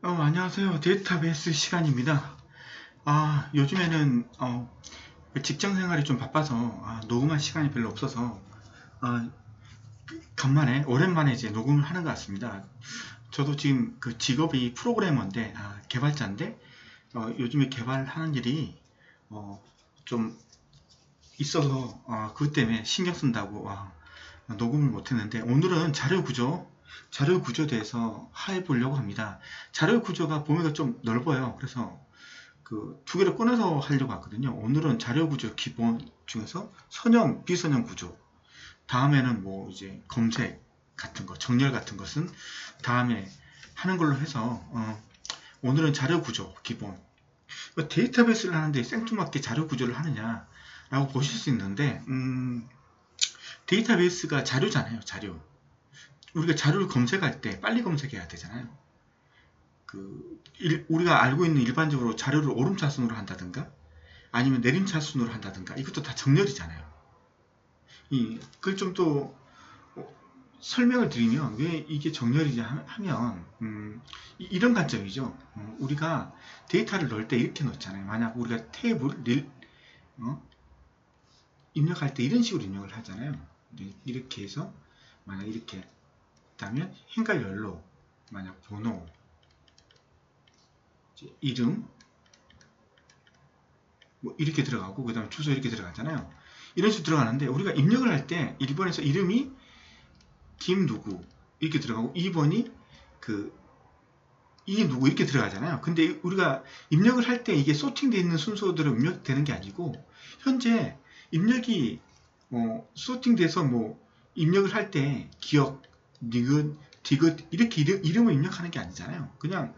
안녕하세요. 데이터베이스 시간입니다. 요즘에는 직장 생활이 좀 바빠서 녹음할 시간이 별로 없어서 아, 간만에 오랜만에 이제 녹음을 하는 것 같습니다. 저도 지금 그 직업이 프로그래머인데 개발자인데 요즘에 개발하는 일이 어, 좀 있어서 그것 때문에 신경 쓴다고 녹음을 못했는데 오늘은 자료 구조에 대해서 해보려고 합니다. 자료 구조가 범위가 좀 넓어요. 그래서 그 두 개를 꺼내서 하려고 하거든요. 오늘은 자료 구조 기본 중에서 선형, 비선형 구조. 다음에는 뭐 이제 검색 같은 거, 정렬 같은 것은 다음에 하는 걸로 해서 오늘은 자료 구조 기본. 데이터베이스를 하는데 생뚱맞게 자료 구조를 하느냐라고 보실 수 있는데 데이터베이스가 자료잖아요. 자료. 우리가 자료를 검색할 때 빨리 검색해야 되잖아요. 우리가 알고 있는 일반적으로 자료를 오름차순으로 한다든가 아니면 내림차순으로 한다든가 이것도 다 정렬이잖아요. 그걸 좀 또 설명을 드리면 왜 이게 정렬이냐 하면 이런 관점이죠. 우리가 데이터를 넣을 때 이렇게 넣잖아요. 만약 우리가 테이블 입력할 때 이런 식으로 입력을 하잖아요. 이렇게 해서 만약 이렇게 있다면 행갈열로 만약 번호, 이름 뭐 이렇게 들어가고 그 다음에 주소 이렇게 들어가잖아요. 이런 식으로 들어가는데 우리가 입력을 할 때 1번에서 이름이 김누구 이렇게 들어가고 2번이 이게 누구 이렇게 들어가잖아요. 근데 우리가 입력을 할 때 이게 소팅되어 있는 순서대로 입력되는 게 아니고 현재 입력이 소팅돼서 뭐 입력을 할 때 기억, 니귿, 디귿 이렇게 이름을 입력하는 게 아니잖아요. 그냥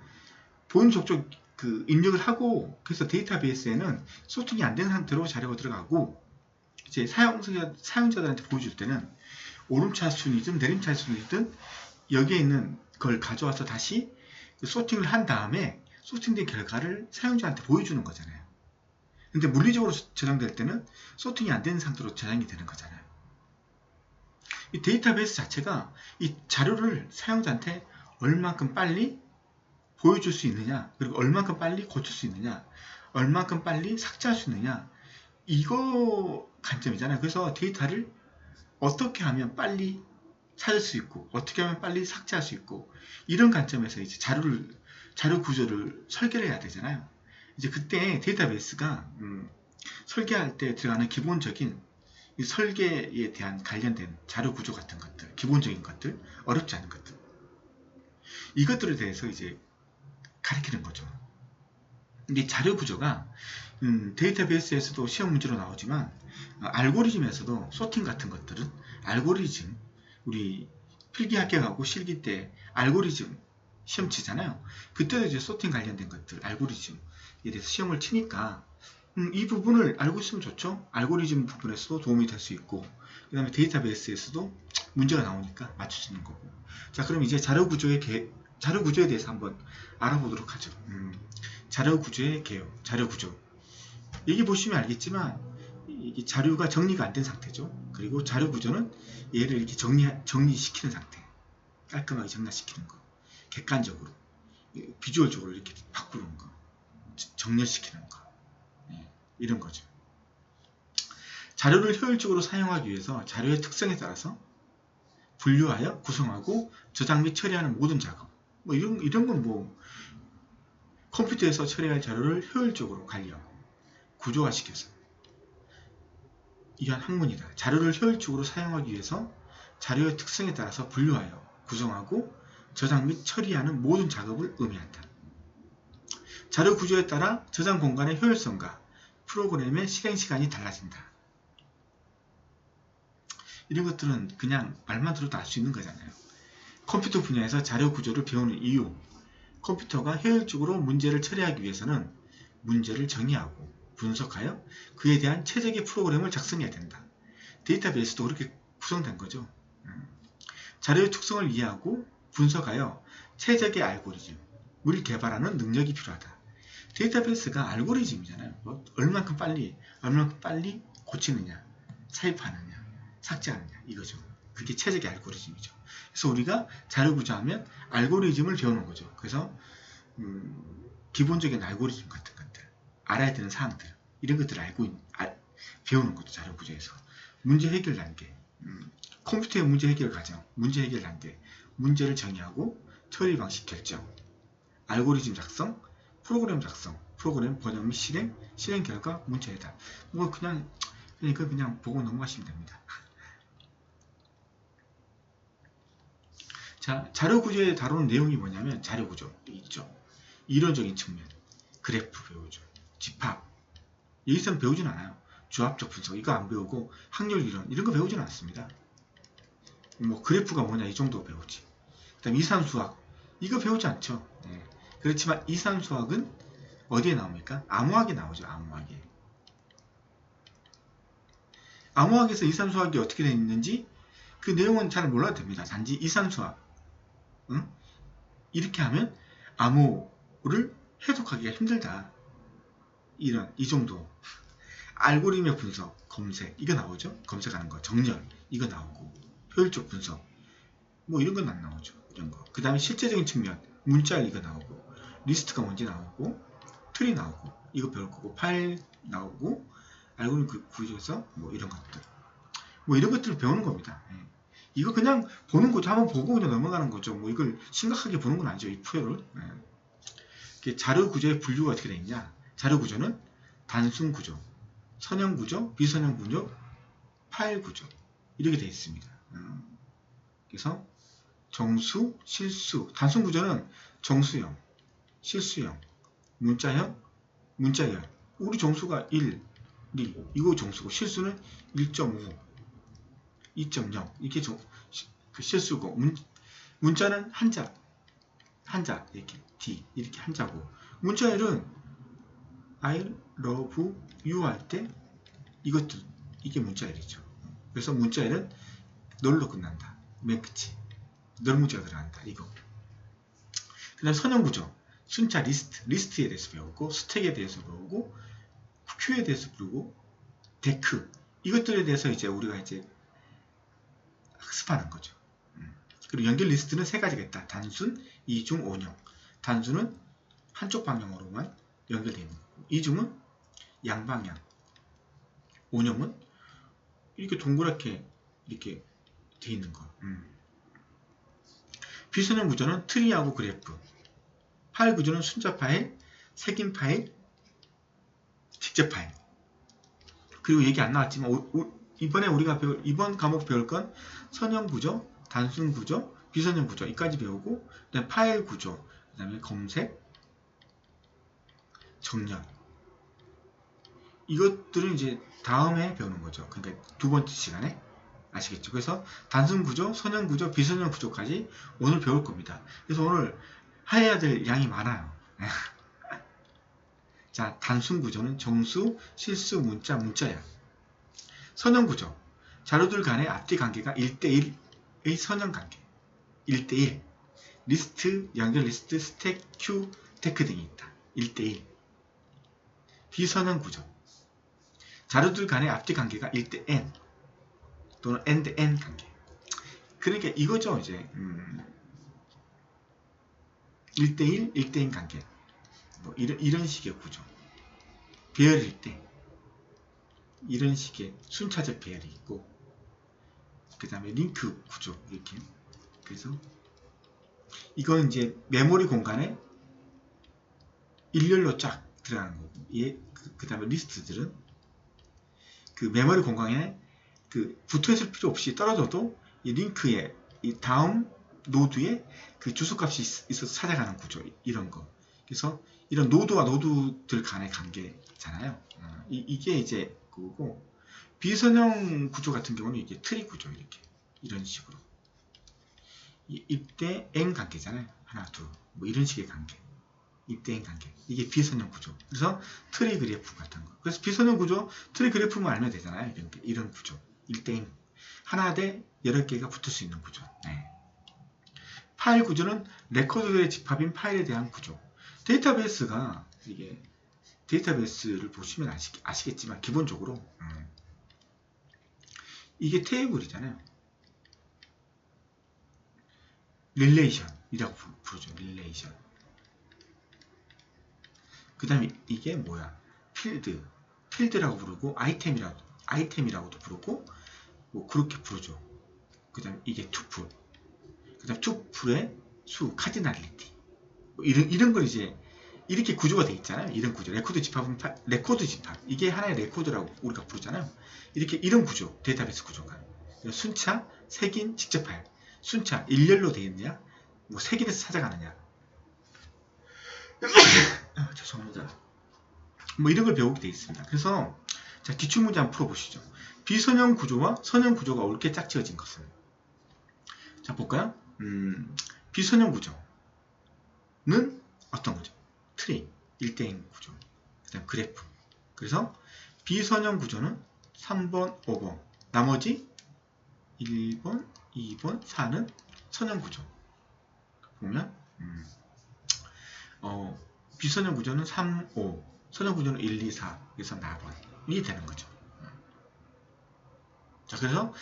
본 족족 그 입력을 하고 그래서 데이터베이스에는 소팅이 안 된 상태로 자료가 들어가고 이제 사용자들한테 보여줄 때는 오름차순이든 내림차순이든 여기에 있는 걸 가져와서 다시 소팅을 한 다음에 소팅된 결과를 사용자한테 보여주는 거잖아요. 근데 물리적으로 저장될 때는 소팅이 안 된 상태로 저장이 되는 거잖아요. 이 데이터베이스 자체가 이 자료를 사용자한테 얼만큼 빨리 보여줄 수 있느냐, 그리고 얼만큼 빨리 고칠 수 있느냐, 얼만큼 빨리 삭제할 수 있느냐, 이거 관점이잖아요. 그래서 데이터를 어떻게 하면 빨리 찾을 수 있고, 어떻게 하면 빨리 삭제할 수 있고, 이런 관점에서 이제 자료 구조를 설계를 해야 되잖아요. 이제 그때 데이터베이스가 설계할 때 들어가는 기본적인 이 설계에 대한 관련된 자료 구조 같은 것들, 기본적인 것들, 어렵지 않은 것들, 이것들에 대해서 이제 가르치는 거죠. 근데 자료 구조가 데이터베이스에서도 시험 문제로 나오지만 알고리즘에서도 소팅 같은 것들은 알고리즘 우리 필기 합격하고 실기 때 알고리즘 시험 치잖아요. 그때도 이제 소팅 관련된 것들 알고리즘에 대해서 시험을 치니까 이 부분을 알고 있으면 좋죠. 알고리즘 부분에서도 도움이 될 수 있고 그 다음에 데이터베이스에서도 문제가 나오니까 맞춰지는 거고. 자, 그럼 이제 자료 구조에 대해서 한번 알아보도록 하죠. 자료 구조의 개요. 자료 구조. 여기 보시면 알겠지만 이게 자료가 정리가 안 된 상태죠. 그리고 자료 구조는 얘를 이렇게 정리시키는 상태. 깔끔하게 정리시키는 거. 객관적으로, 비주얼적으로 이렇게 바꾸는 거. 정렬시키는 거. 이런 거죠. 자료를 효율적으로 사용하기 위해서 자료의 특성에 따라서 분류하여 구성하고 저장 및 처리하는 모든 작업. 뭐 이런 건 뭐 컴퓨터에서 처리할 자료를 효율적으로 관리하고 구조화시켜서 이한 학문이다. 자료를 효율적으로 사용하기 위해서 자료의 특성에 따라서 분류하여 구성하고 저장 및 처리하는 모든 작업을 의미한다. 자료 구조에 따라 저장 공간의 효율성과 프로그램의 실행 시간이 달라진다. 이런 것들은 그냥 말만 들어도 알 수 있는 거잖아요. 컴퓨터 분야에서 자료 구조를 배우는 이유. 컴퓨터가 효율적으로 문제를 처리하기 위해서는 문제를 정의하고 분석하여 그에 대한 최적의 프로그램을 작성해야 된다. 데이터베이스도 그렇게 구성된 거죠. 자료의 특성을 이해하고 분석하여 최적의 알고리즘을 개발하는 능력이 필요하다. 데이터베이스가 알고리즘이잖아요. 얼만큼 빨리 고치느냐, 삽입하느냐, 삭제하느냐 이거죠. 그게 최적의 알고리즘이죠. 그래서 우리가 자료 구조하면 알고리즘을 배우는 거죠. 그래서 기본적인 알고리즘 같은 것들, 알아야 되는 사항들, 이런 것들을 배우는 것도 자료 구조에서 문제 해결 단계, 컴퓨터의 문제 해결 과정, 문제 해결 단계, 문제를 정의하고 처리 방식 결정, 알고리즘 작성, 프로그램 작성, 프로그램 번역 및 실행 결과 문제 해답. 뭐 그냥 이거 그냥 보고 넘어가시면 됩니다. 자, 자료 구조에 다루는 내용이 뭐냐면 자료 구조 있죠. 이론적인 측면, 그래프 배우죠. 집합. 여기서는 배우진 않아요. 조합적 분석 이거 안 배우고 확률 이론 이런 거 배우진 않습니다. 뭐 그래프가 뭐냐 이 정도 배우지. 그다음 이산수학 이거 배우지 않죠. 네. 그렇지만 이산수학은 어디에 나옵니까? 암호학에 나오죠. 암호학에. 암호학에서 이산수학이 어떻게 되어 있는지 그 내용은 잘 몰라도 됩니다. 단지 이산수학 이렇게 하면 암호를 해석하기가 힘들다. 이 정도. 알고리즘의 분석, 검색 이거 나오죠. 검색하는 거, 정렬 이거 나오고 효율적 분석 뭐 이런 건 안 나오죠. 이런 거. 그 다음에 실제적인 측면, 문자 이거 나오고 리스트가 뭔지 나오고 트리 나오고 이거 배울 거고 파일 나오고 알고리즘 구조에서 뭐 이런 것들 뭐 이런 것들을 배우는 겁니다. 예. 이거 그냥 보는 거죠. 한번 보고 그냥 넘어가는 거죠. 뭐 이걸 심각하게 보는 건 아니죠. 이 푸요를. 예. 자료 구조의 분류가 어떻게 되어 있냐? 자료 구조는 단순 구조, 선형 구조, 비선형 구조, 파일 구조 이렇게 되어 있습니다. 그래서 정수, 실수, 단순 구조는 정수형, 실수형, 문자형, 문자열. 우리 정수가 1, 2, 이거 정수고 실수는 1.5, 2.0 이게 그 실수고 문자는 한자 이렇게 D 이렇게 한자고 문자열은 I love you 할 때 이것도 이게 문자열이죠. 그래서 문자열은 널로 끝난다. 맨 끝이 널 문자가 들어간다. 이거. 그 다음 선형구조 순차 리스트에 대해서 배우고 스택에 대해서 배우고 큐에 대해서 배우고 데크 이것들에 대해서 이제 우리가 이제 학습하는 거죠. 그리고 연결 리스트는 세 가지가 있다. 단순, 이중, 오형. 단순은 한쪽 방향으로만 연결되어 있는 거고 이중은 양방향. 오형은 이렇게 동그랗게 이렇게 되어 있는 거. 비선형 구조는 트리하고 그래프. 파일 구조는 순자 파일, 색인 파일, 직접 파일. 그리고 얘기 안 나왔지만 이번에 우리가 이번 과목 배울 건 선형 구조, 단순 구조, 비선형 구조 이까지 배우고 그다음에 파일 구조, 그다음에 검색, 정렬 이것들은 이제 다음에 배우는 거죠. 그러니까 두 번째 시간에 아시겠죠? 그래서 단순 구조, 선형 구조, 비선형 구조까지 오늘 배울 겁니다. 그래서 오늘 해야 될 양이 많아요. 자, 단순 구조는 정수, 실수, 문자, 문자야. 선형 구조. 자료들 간의 앞뒤 관계가 1대1의 선형 관계. 1대1. 리스트, 연결 리스트, 스택, 큐, 테크 등이 있다. 1대1. 비선형 구조. 자료들 간의 앞뒤 관계가 1대 n 또는 n-n 관계. 그러니까 이거죠, 이제. 1대1, 1대 n 관계. 뭐 이런 식의 구조. 배열일 때 이런 식의 순차적 배열이 있고 그 다음에 링크 구조 이렇게. 그래서 이건 이제 메모리 공간에 일렬로 쫙 들어가는 거고 그 다음에 리스트들은 그 메모리 공간에 그 붙어 있을 필요 없이 떨어져도 이 링크에 이 다음 노드에 그 주소값이 있어서 찾아가는 구조 이런 거. 그래서 이런 노드와 노드들 간의 관계잖아요. 이게 이제 그거고 비선형 구조 같은 경우는 이게 트리 구조 이런 식으로 입대 N 관계잖아요. 하나, 둘, 뭐 이런 식의 관계. 입대 N 관계. 이게 비선형 구조. 그래서 트리 그래프 같은 거. 그래서 비선형 구조, 트리 그래프만 알면 되잖아요. 이런 구조. 1대1 하나 대 여러 개가 붙을 수 있는 구조. 네. 파일 구조는 레코드의 집합인 파일에 대한 구조. 데이터베이스가 이게 데이터베이스를 보시면 아시겠지만 기본적으로 이게 테이블이잖아요. 릴레이션이라고 부르죠. 릴레이션. 그 다음에 이게 뭐야? 필드라고 부르고 아이템이라고도 부르고 뭐 그렇게 부르죠. 그 다음에 이게 투풀, 그 다음 투풀의 수, 카디널리티, 뭐 이런 걸 이제 이렇게 구조가 돼 있잖아요. 이런 구조, 레코드 집합은 레코드 집합, 이게 하나의 레코드라고 우리가 부르잖아요. 이렇게 이런 구조, 데이터베이스 구조가 순차, 색인, 직접 파일. 순차 일렬로 되어 있느냐, 뭐 색인에서 찾아가느냐. 죄송합니다. 뭐 이런 걸 배우게 되어 있습니다. 그래서 자, 기출 문제 한번 풀어보시죠. 비선형 구조와 선형 구조가 옳게 짝지어진 것은. 자, 볼까요? 비선형 구조는 어떤 거죠? 트리, 일대인 구조, 그 다음 그래프. 그래서 비선형 구조는 3번, 5번, 나머지 1번, 2번, 4는 선형 구조. 보면 비선형 구조는 3, 5, 선형 구조는 1, 2, 4, 그래서 4번이 되는 거죠. 자, 그래서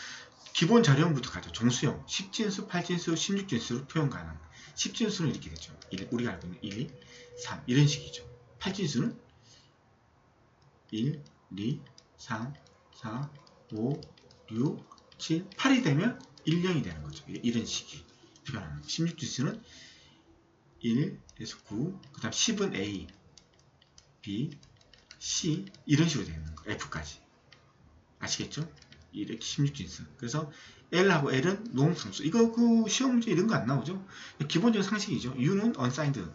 기본 자료형부터 가죠. 정수형, 10진수, 8진수, 16진수로 표현 가능. 10진수는 이렇게 되죠. 우리가 알고 있는 1, 2, 3 이런 식이죠. 8진수는 1, 2, 3, 4, 5, 6, 7, 8이 되면 1, 0이 되는 거죠. 이런 식이 표현하는 거죠. 16진수는 1에서 9, 그 다음 10은 A, B, C 이런 식으로 되어 있는 거예요. F까지. 아시겠죠? 이렇게 16진수. 그래서 L하고 L은 농성수. 이거 그 시험 문제 이런 거 안 나오죠? 기본적인 상식이죠. U는 unsigned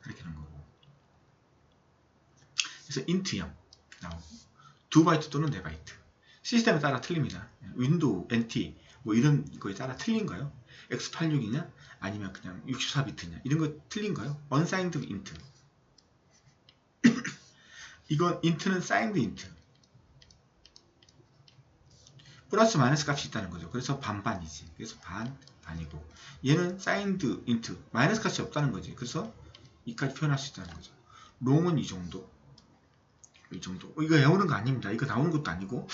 이렇게 하는 거고. 그래서 int형 나오고 2바이트 또는 4바이트. 시스템에 따라 틀립니다. 윈도우, NT 뭐 이런 거에 따라 틀린 거예요. X86이냐 아니면 그냥 64비트냐 이런 거 틀린 거예요. unsigned int. 이건 int는 signed int. 플러스 마이너스 값이 있다는 거죠. 그래서 반반이지. 그래서 반이고 얘는 signed int 마이너스 값이 없다는 거지. 그래서 이까지 표현할 수 있다는 거죠. 롱은 이 정도. 이거 외우는 거 아닙니다. 이거 나오는 것도 아니고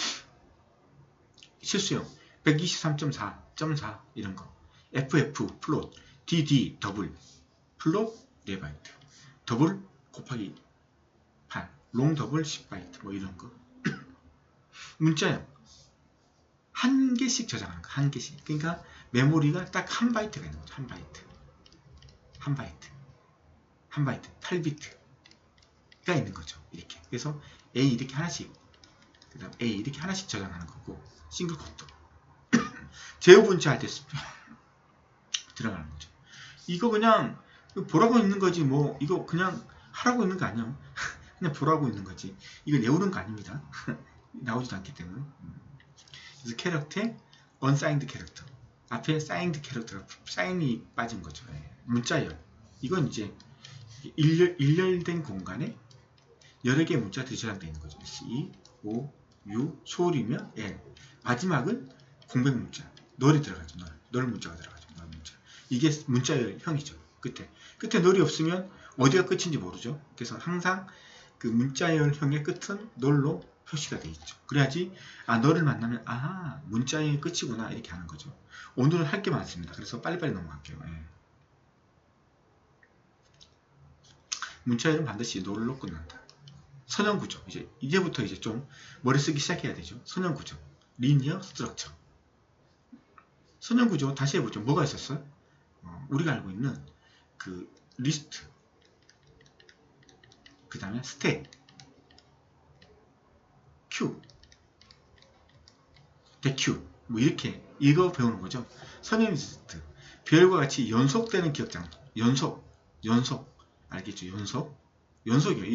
실수형 123.4.4 이런 거. FF 플롯, DD 더블, 플롯 4바이트, 더블 곱하기 8, 롱 더블 10바이트 뭐 이런 거. 문자형 한 개씩 저장하는 거, 한 개씩. 그러니까 메모리가 딱 한 바이트가 있는 거죠. 한 바이트, 8비트가 있는 거죠. 이렇게. 그래서 A 이렇게 하나씩, 그다음 A 이렇게 하나씩 저장하는 거고, 싱글 코드. 제어 분치할 때 들어가는 거죠. 이거 그냥 보라고 있는 거지, 뭐 이거 그냥 하라고 있는 거 아니야. 그냥 보라고 있는 거지. 이거 외우는 거 아닙니다. 나오지도 않기 때문에. 그래서 캐릭터에 unsigned 캐릭터 앞에 signed 캐릭터가 사인이 빠진 거죠. 문자열 이건 이제 일렬된 공간에 여러 개의 문자들이 저장되어 있는 거죠. C, O, U, 소울이며 L 마지막은 공백 문자 널이 들어가죠. 널 문자가 들어가죠. 널 문자. 이게 문자열형이죠. 끝에 널이 없으면 어디가 끝인지 모르죠. 그래서 항상 그 문자열형의 끝은 널로 표시가 되어 있죠. 그래야지 너를 만나면 문자의 끝이구나 이렇게 하는 거죠. 오늘은 할 게 많습니다. 그래서 빨리빨리 넘어갈게요. 문자열은 반드시 널로 끝난다. 선형구조 이제부터 이제 좀 머리 쓰기 시작해야 되죠. 선형구조 리니어 스트럭처. 선형구조 다시 해보죠. 뭐가 있었어요? 우리가 알고 있는 그 리스트, 그 다음에 스택, 큐, 대큐 뭐 이렇게 이거 배우는 거죠. 선형 리스트 별과 같이 연속되는 기억 장소. 연속 알겠죠? 연속이요.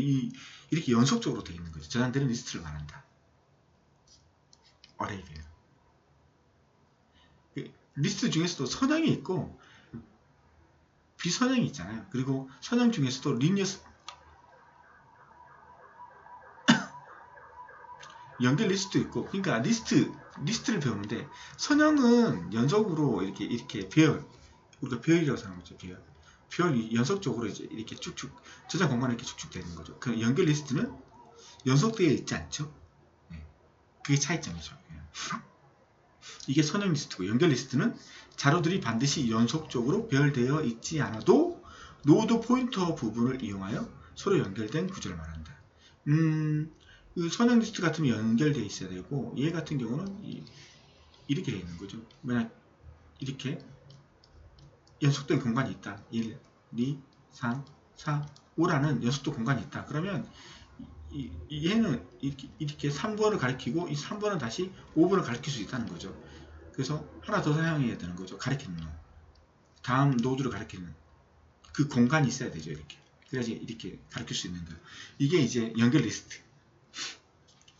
이렇게 연속적으로 되어 있는 거죠. 저장되는 리스트를 말한다. 어레이예요. 리스트 중에서도 선형이 있고 비선형이 있잖아요. 그리고 선형 중에서도 리니어 연결 리스트도 있고, 그러니까 리스트를 배우는데 선형은 연속으로 이렇게 배열, 우리가 배열이라고 생각하죠. 배열이 연속적으로 이렇게 쭉쭉 저장 공간에 이렇게 쭉쭉 되는 거죠. 그 연결 리스트는 연속되어 있지 않죠. 그게 차이점이죠. 이게 선형 리스트고, 연결 리스트는 자료들이 반드시 연속적으로 배열되어 있지 않아도 노드 포인터 부분을 이용하여 서로 연결된 구조를 말한다. 그 선형 리스트 같으면 연결되어 있어야 되고, 얘 같은 경우는 이렇게 되어 있는 거죠. 만약 이렇게 연속된 공간이 있다. 1, 2, 3, 4, 5라는 연속된 공간이 있다. 그러면 얘는 이렇게 3번을 가리키고 이 3번은 다시 5번을 가리킬 수 있다는 거죠. 그래서 하나 더 사용해야 되는 거죠. 가리키는 놈. 다음 노드를 가리키는 그 공간이 있어야 되죠. 이렇게. 그래야지 이렇게 가리킬 수 있는 거예요. 이게 이제 연결 리스트.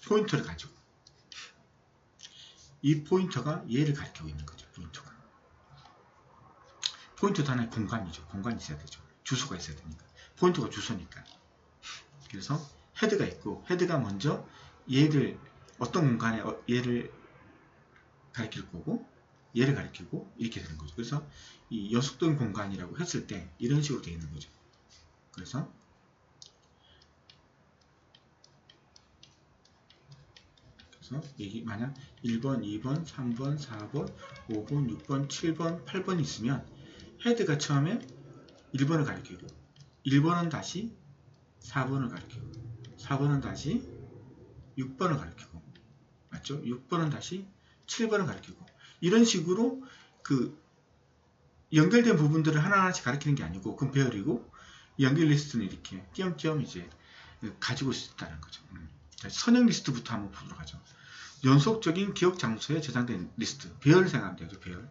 포인터를 가지고. 이 포인터가 얘를 가리키고 있는 거죠. 포인터가. 포인터도 하나의 공간이죠. 공간이 있어야 되죠. 주소가 있어야 되니까. 포인터가 주소니까. 그래서 헤드가 있고, 헤드가 먼저 얘를 어떤 공간에 얘를 가리킬 거고, 얘를 가리키고 이렇게 되는 거죠. 그래서 이 연속된 공간이라고 했을 때 이런 식으로 되어 있는 거죠. 그래서 여기 만약 1번, 2번, 3번, 4번, 5번, 6번, 7번, 8번이 있으면 헤드가 처음에 1번을 가리키고 1번은 다시 4번을 가리키고 4번은 다시 6번을 가리키고 맞죠? 6번은 다시 7번을 가리키고 이런 식으로 그 연결된 부분들을 하나하나씩 가리키는 게 아니고 그건 배열이고 연결 리스트는 이렇게 띄엄띄엄 이제 가지고 있다는 거죠. 선형 리스트부터 한번 보도록 하죠. 연속적인 기억 장소에 저장된 리스트. 배열을 생각하면 되죠. 배열.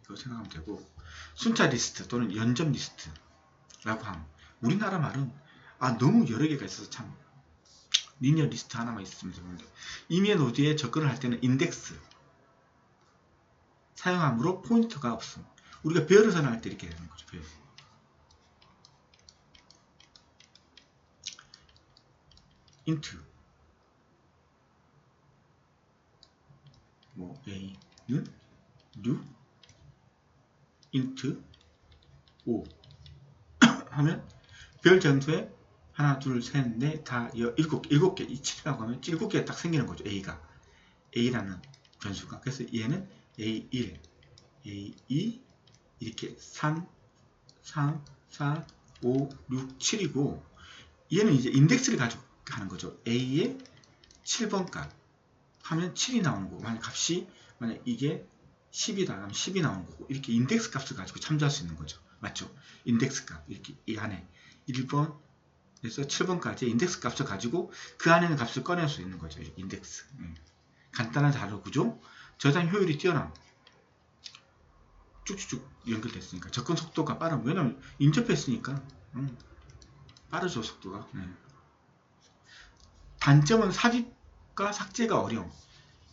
이거 생각하면 되고 순차 리스트 또는 연접 리스트라고 함. 우리나라 말은 너무 여러 개가 있어서 참 리니어 리스트 하나만 있으면 되는데 이미의 노드에 접근을 할 때는 인덱스 사용함으로 포인터가 없음. 우리가 배열을 선언할 때 이렇게 되는 거죠. 배열. int 뭐 a는 new int 5 하면 별 장소에 하나, 둘, 셋, 넷, 다, 7개, 이 칩이라고 하면 7개가 딱 생기는 거죠. a라는 변수가. 그래서 얘는 a1, a2, 이렇게 3, 4, 5, 6, 7이고 얘는 이제 인덱스를 가지고 하는 거죠. a의 7번 값 하면 7이 나오는 거고 만약 이게 10이다 하면 10이 나오는 거고 이렇게 인덱스 값을 가지고 참조할 수 있는 거죠. 맞죠? 인덱스 값 이렇게 이 안에 1번에서 7번까지 인덱스 값을 가지고 그 안에 있는 값을 꺼낼 수 있는 거죠. 인덱스. 간단한 자료 구조, 저장 효율이 뛰어남. 쭉쭉쭉 연결됐으니까 접근 속도가 빠름. 왜냐면 인접했으니까 빠르죠 속도가. 단점은 삽입과 삭제가 어려움.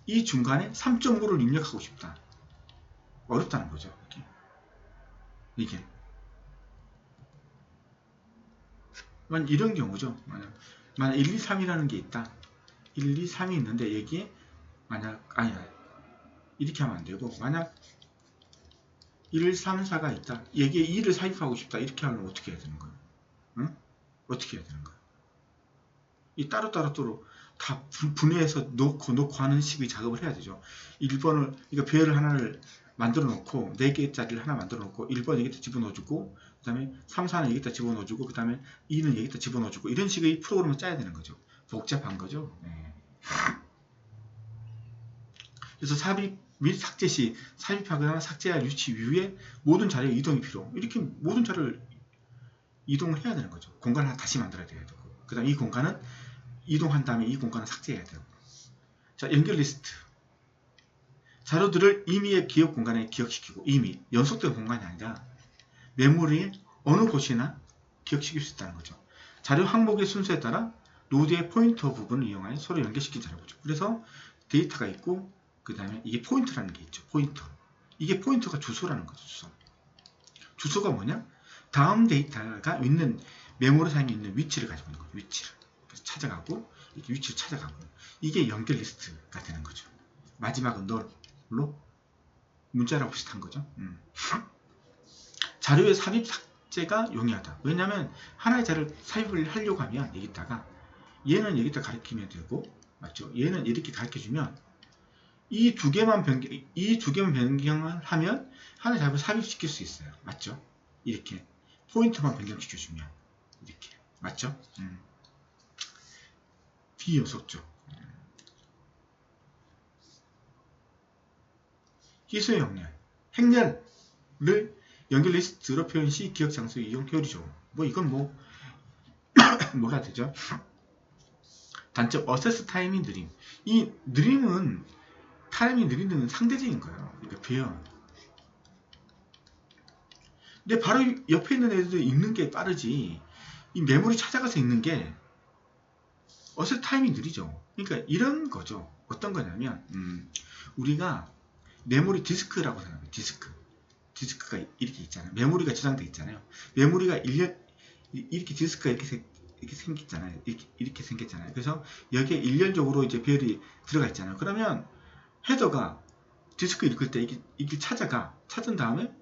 이 중간에 3.5를 입력하고 싶다. 어렵다는 거죠. 이게 만약 이런 경우죠. 만약 1, 2, 3이라는 게 있다. 1, 2, 3이 있는데 여기에 만약 이렇게 하면 안 되고 만약 1, 3, 4가 있다. 여기에 2를 삽입하고 싶다. 이렇게 하면 어떻게 해야 되는 거예요? 어떻게 해야 되는 거예요? 이 따로따로 다 분해해서 놓고 하는 식의 작업을 해야 되죠. 1번을 이거 배열을 하나를 만들어 놓고 4개짜리를 하나 만들어 놓고 1번 여기다 집어넣어 주고 그 다음에 3, 4는 여기다 집어넣어 주고 그 다음에 2는 여기다 집어넣어 주고 이런 식의 프로그램을 짜야 되는 거죠. 복잡한 거죠. 그래서 삽입 및 삭제 시 삽입하거나 삭제할 위치 위에 모든 자료 이동이 필요. 이렇게 모든 자료를 이동을 해야 되는 거죠. 공간을 하나 다시 만들어야 되고 그 다음 이 공간은 이동한 다음에 이 공간을 삭제해야 되고 자 연결 리스트 자료들을 임의의 기억 공간에 기억시키고 임의 연속된 공간이 아니라 메모리의 어느 곳이나 기억시킬 수 있다는 거죠. 자료 항목의 순서에 따라 노드의 포인터 부분을 이용하여 서로 연결시킨 자료죠. 그래서 데이터가 있고 그 다음에 이게 포인터라는 게 있죠. 포인터. 이게 포인터가 주소라는 거죠. 주소가 뭐냐? 다음 데이터가 있는 메모리 상에 있는 위치를 가지고 있는 거죠. 위치를. 그래서 찾아가고 이렇게 위치를 찾아가고 이게 연결 리스트가 되는 거죠. 마지막은 널로 문자랑 비슷한 거죠. 자료의 삽입 삭제가 용이하다. 왜냐하면 하나의 자료를 삽입을 하려고 하면 여기다가 얘는 여기다 가리키면 되고 맞죠? 얘는 이렇게 가르쳐주면 이 두 개만 변경을 하면 하나의 자료를 삽입시킬 수 있어요. 맞죠? 이렇게 포인터만 변경시켜주면 이렇게 맞죠? 비요속죠. 희소의 역량, 행렬을 연결 리스트로 표현 시 기억 장소 이용 효율이죠. 뭐 이건 뭐 뭐가 되죠? 단점 어세스 타임이 느림. 이 느림은 타임이 느리는 상대적인 거예요. 그러니까 표현. 근데 바로 옆에 있는 애들 읽는 게 빠르지. 이 메모리 찾아가서 읽는 게 어세스 타임이 느리죠. 그러니까 이런 거죠. 어떤 거냐면 우리가 메모리 디스크라고 생각해요. 디스크가 이렇게 있잖아요. 메모리가 저장돼 있잖아요. 메모리가 이렇게 디스크가 이렇게 생겼잖아요. 이렇게 생겼잖아요. 그래서 여기에 일렬적으로 이제 배열이 들어가 있잖아요. 그러면 헤더가 디스크 읽을 때 이게 찾은 다음에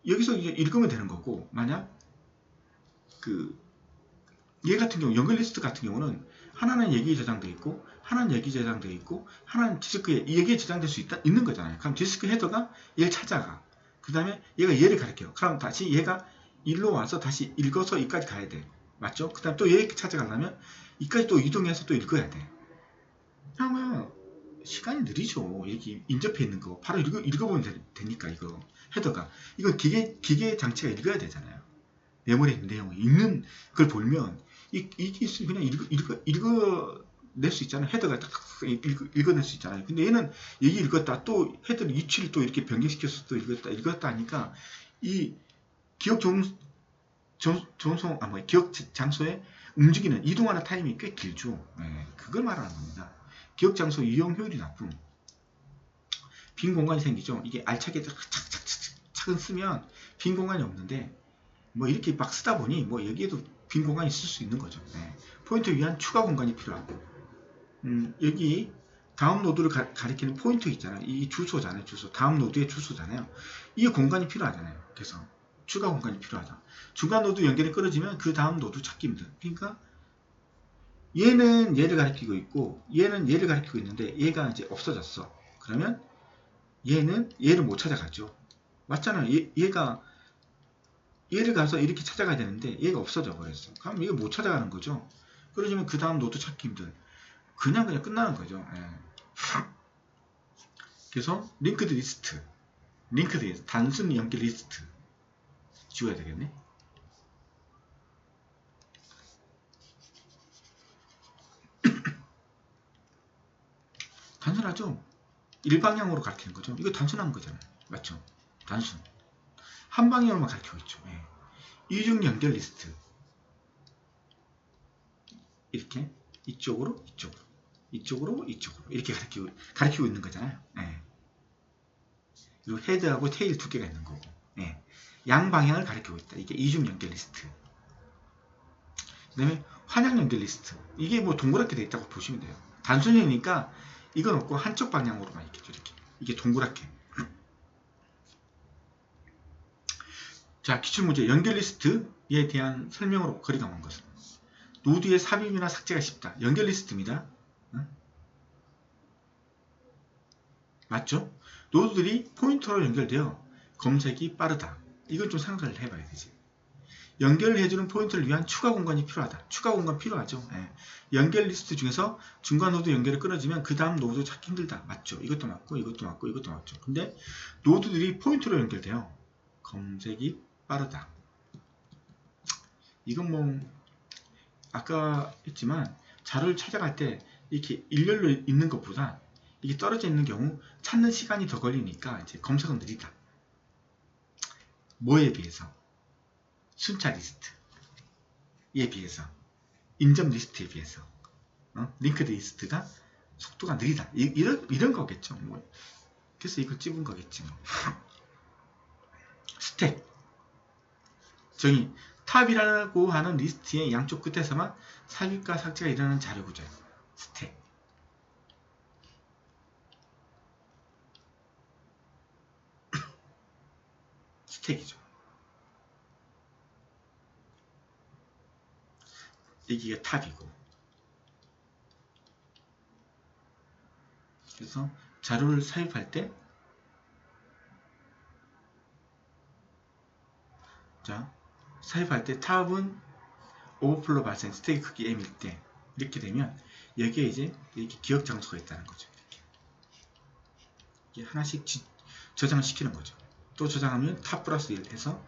여기서 이제 읽으면 되는 거고, 만약 얘 같은 경우 연결 리스트 같은 경우는 하나는 여기에 저장되어 있고 하나는 여기 저장되어 있고 하나는 디스크에 여기에 저장될 수 있는 거잖아요. 그럼 디스크 헤더가 얘를 찾아가. 그 다음에 얘가 얘를 가리켜요. 그럼 다시 얘가 일로 와서 다시 읽어서 여기까지 가야 돼. 맞죠? 그 다음 또 얘 찾아가려면 이까지 또 이동해서 또 읽어야 돼. 그러면 시간이 느리죠. 이렇게 인접해 있는 거 바로 읽어보면 되니까 이거 헤더가 이거 기계 장치가 읽어야 되잖아요. 메모리에 있는 내용을 읽는 걸 보면 이게 있으면 그냥 읽어낼 수 있잖아요. 헤더가 딱 읽어낼 수 있잖아요. 근데 얘는 얘기 읽었다 또 헤더 위치를 또 이렇게 변경시켜서 또 읽었다 하니까 이 기억 기억 장소에 움직이는 이동하는 타임이 꽤 길죠. 네, 그걸 말하는 겁니다. 기억 장소 이용 효율이 나쁨. 빈 공간이 생기죠. 이게 알차게 착착착 쓰면 빈 공간이 없는데 뭐 이렇게 막 쓰다 보니 뭐 여기에도 빈 공간이 있을 수 있는 거죠. 네. 포인트를 위한 추가 공간이 필요하고 여기 다음 노드를 가리키는 포인트 있잖아요. 이 주소잖아요. 주소. 다음 노드의 주소잖아요. 이 공간이 필요하잖아요. 그래서 추가 공간이 필요하다. 중간 노드 연결이 끊어지면 그 다음 노드 찾기 힘들. 그러니까 얘는 얘를 가리키고 있고 얘는 얘를 가리키고 있는데 얘가 이제 없어졌어. 그러면 얘는 얘를 못 찾아가죠. 맞잖아요. 얘가 얘를 가서 이렇게 찾아가야 되는데 얘가 없어져 버렸어. 그럼 이거 못 찾아가는 거죠. 그러지만 그 다음 노드 찾기 힘들. 그냥 끝나는 거죠. 예. 그래서 링크드 리스트, 단순 연결 리스트 지워야 되겠네. 단순하죠. 일방향으로 가리키는 거죠. 이거 단순한 거잖아요. 맞죠? 단순. 한 방향으로만 가리키고 있죠. 예. 이중 연결 리스트. 이렇게 이쪽으로 이렇게 가리키고 있는 거잖아요. 예. 그리고 헤드하고 테일 두 개가 있는 거고. 예. 양방향을 가리키고 있다. 이게 이중 연결 리스트. 그 다음에 환양 연결 리스트. 이게 뭐 동그랗게 되어 있다고 보시면 돼요. 단순이니까 이건 없고 한쪽 방향으로만 있겠죠. 이게 동그랗게. 자, 기출문제 연결 리스트에 대한 설명으로 거리가 먼 것은 노드의 삽입이나 삭제가 쉽다. 연결 리스트입니다. 맞죠? 노드들이 포인터로 연결되어 검색이 빠르다. 이건 좀 생각을 해봐야 되지. 연결을 해주는 포인터를 위한 추가 공간이 필요하다. 추가 공간 필요하죠. 예. 연결 리스트 중에서 중간 노드 연결이 끊어지면 그 다음 노드 찾기 힘들다. 맞죠? 이것도 맞고 이것도 맞죠. 근데 노드들이 포인터로 연결돼요. 검색이 빠르다. 이건 뭐 아까 했지만 자료를 찾아갈 때 이렇게 일렬로 있는 것보다 이게 떨어져 있는 경우 찾는 시간이 더 걸리니까 이제 검색은 느리다. 뭐에 비해서? 순차 리스트에 비해서, 인접 리스트에 비해서, 링크드 리스트가 속도가 느리다. 이런 거겠죠. 뭐. 그래서 이걸 찝은 거겠지. 뭐. 스택. 정의. 탑이라고 하는 리스트의 양쪽 끝에서만 삽입과 삭제가 일어나는 자료 구조. 스택. 스택이죠. 여기가 탑이고. 그래서 자료를 삽입할 때 탑은 오버플로 발생 스택의 크기 m일 때 이렇게 되면 여기에 이제 이렇게 기억 장소가 있다는 거죠. 이렇게 하나씩 저장을 시키는 거죠. 또 저장하면 탑 플러스 1 해서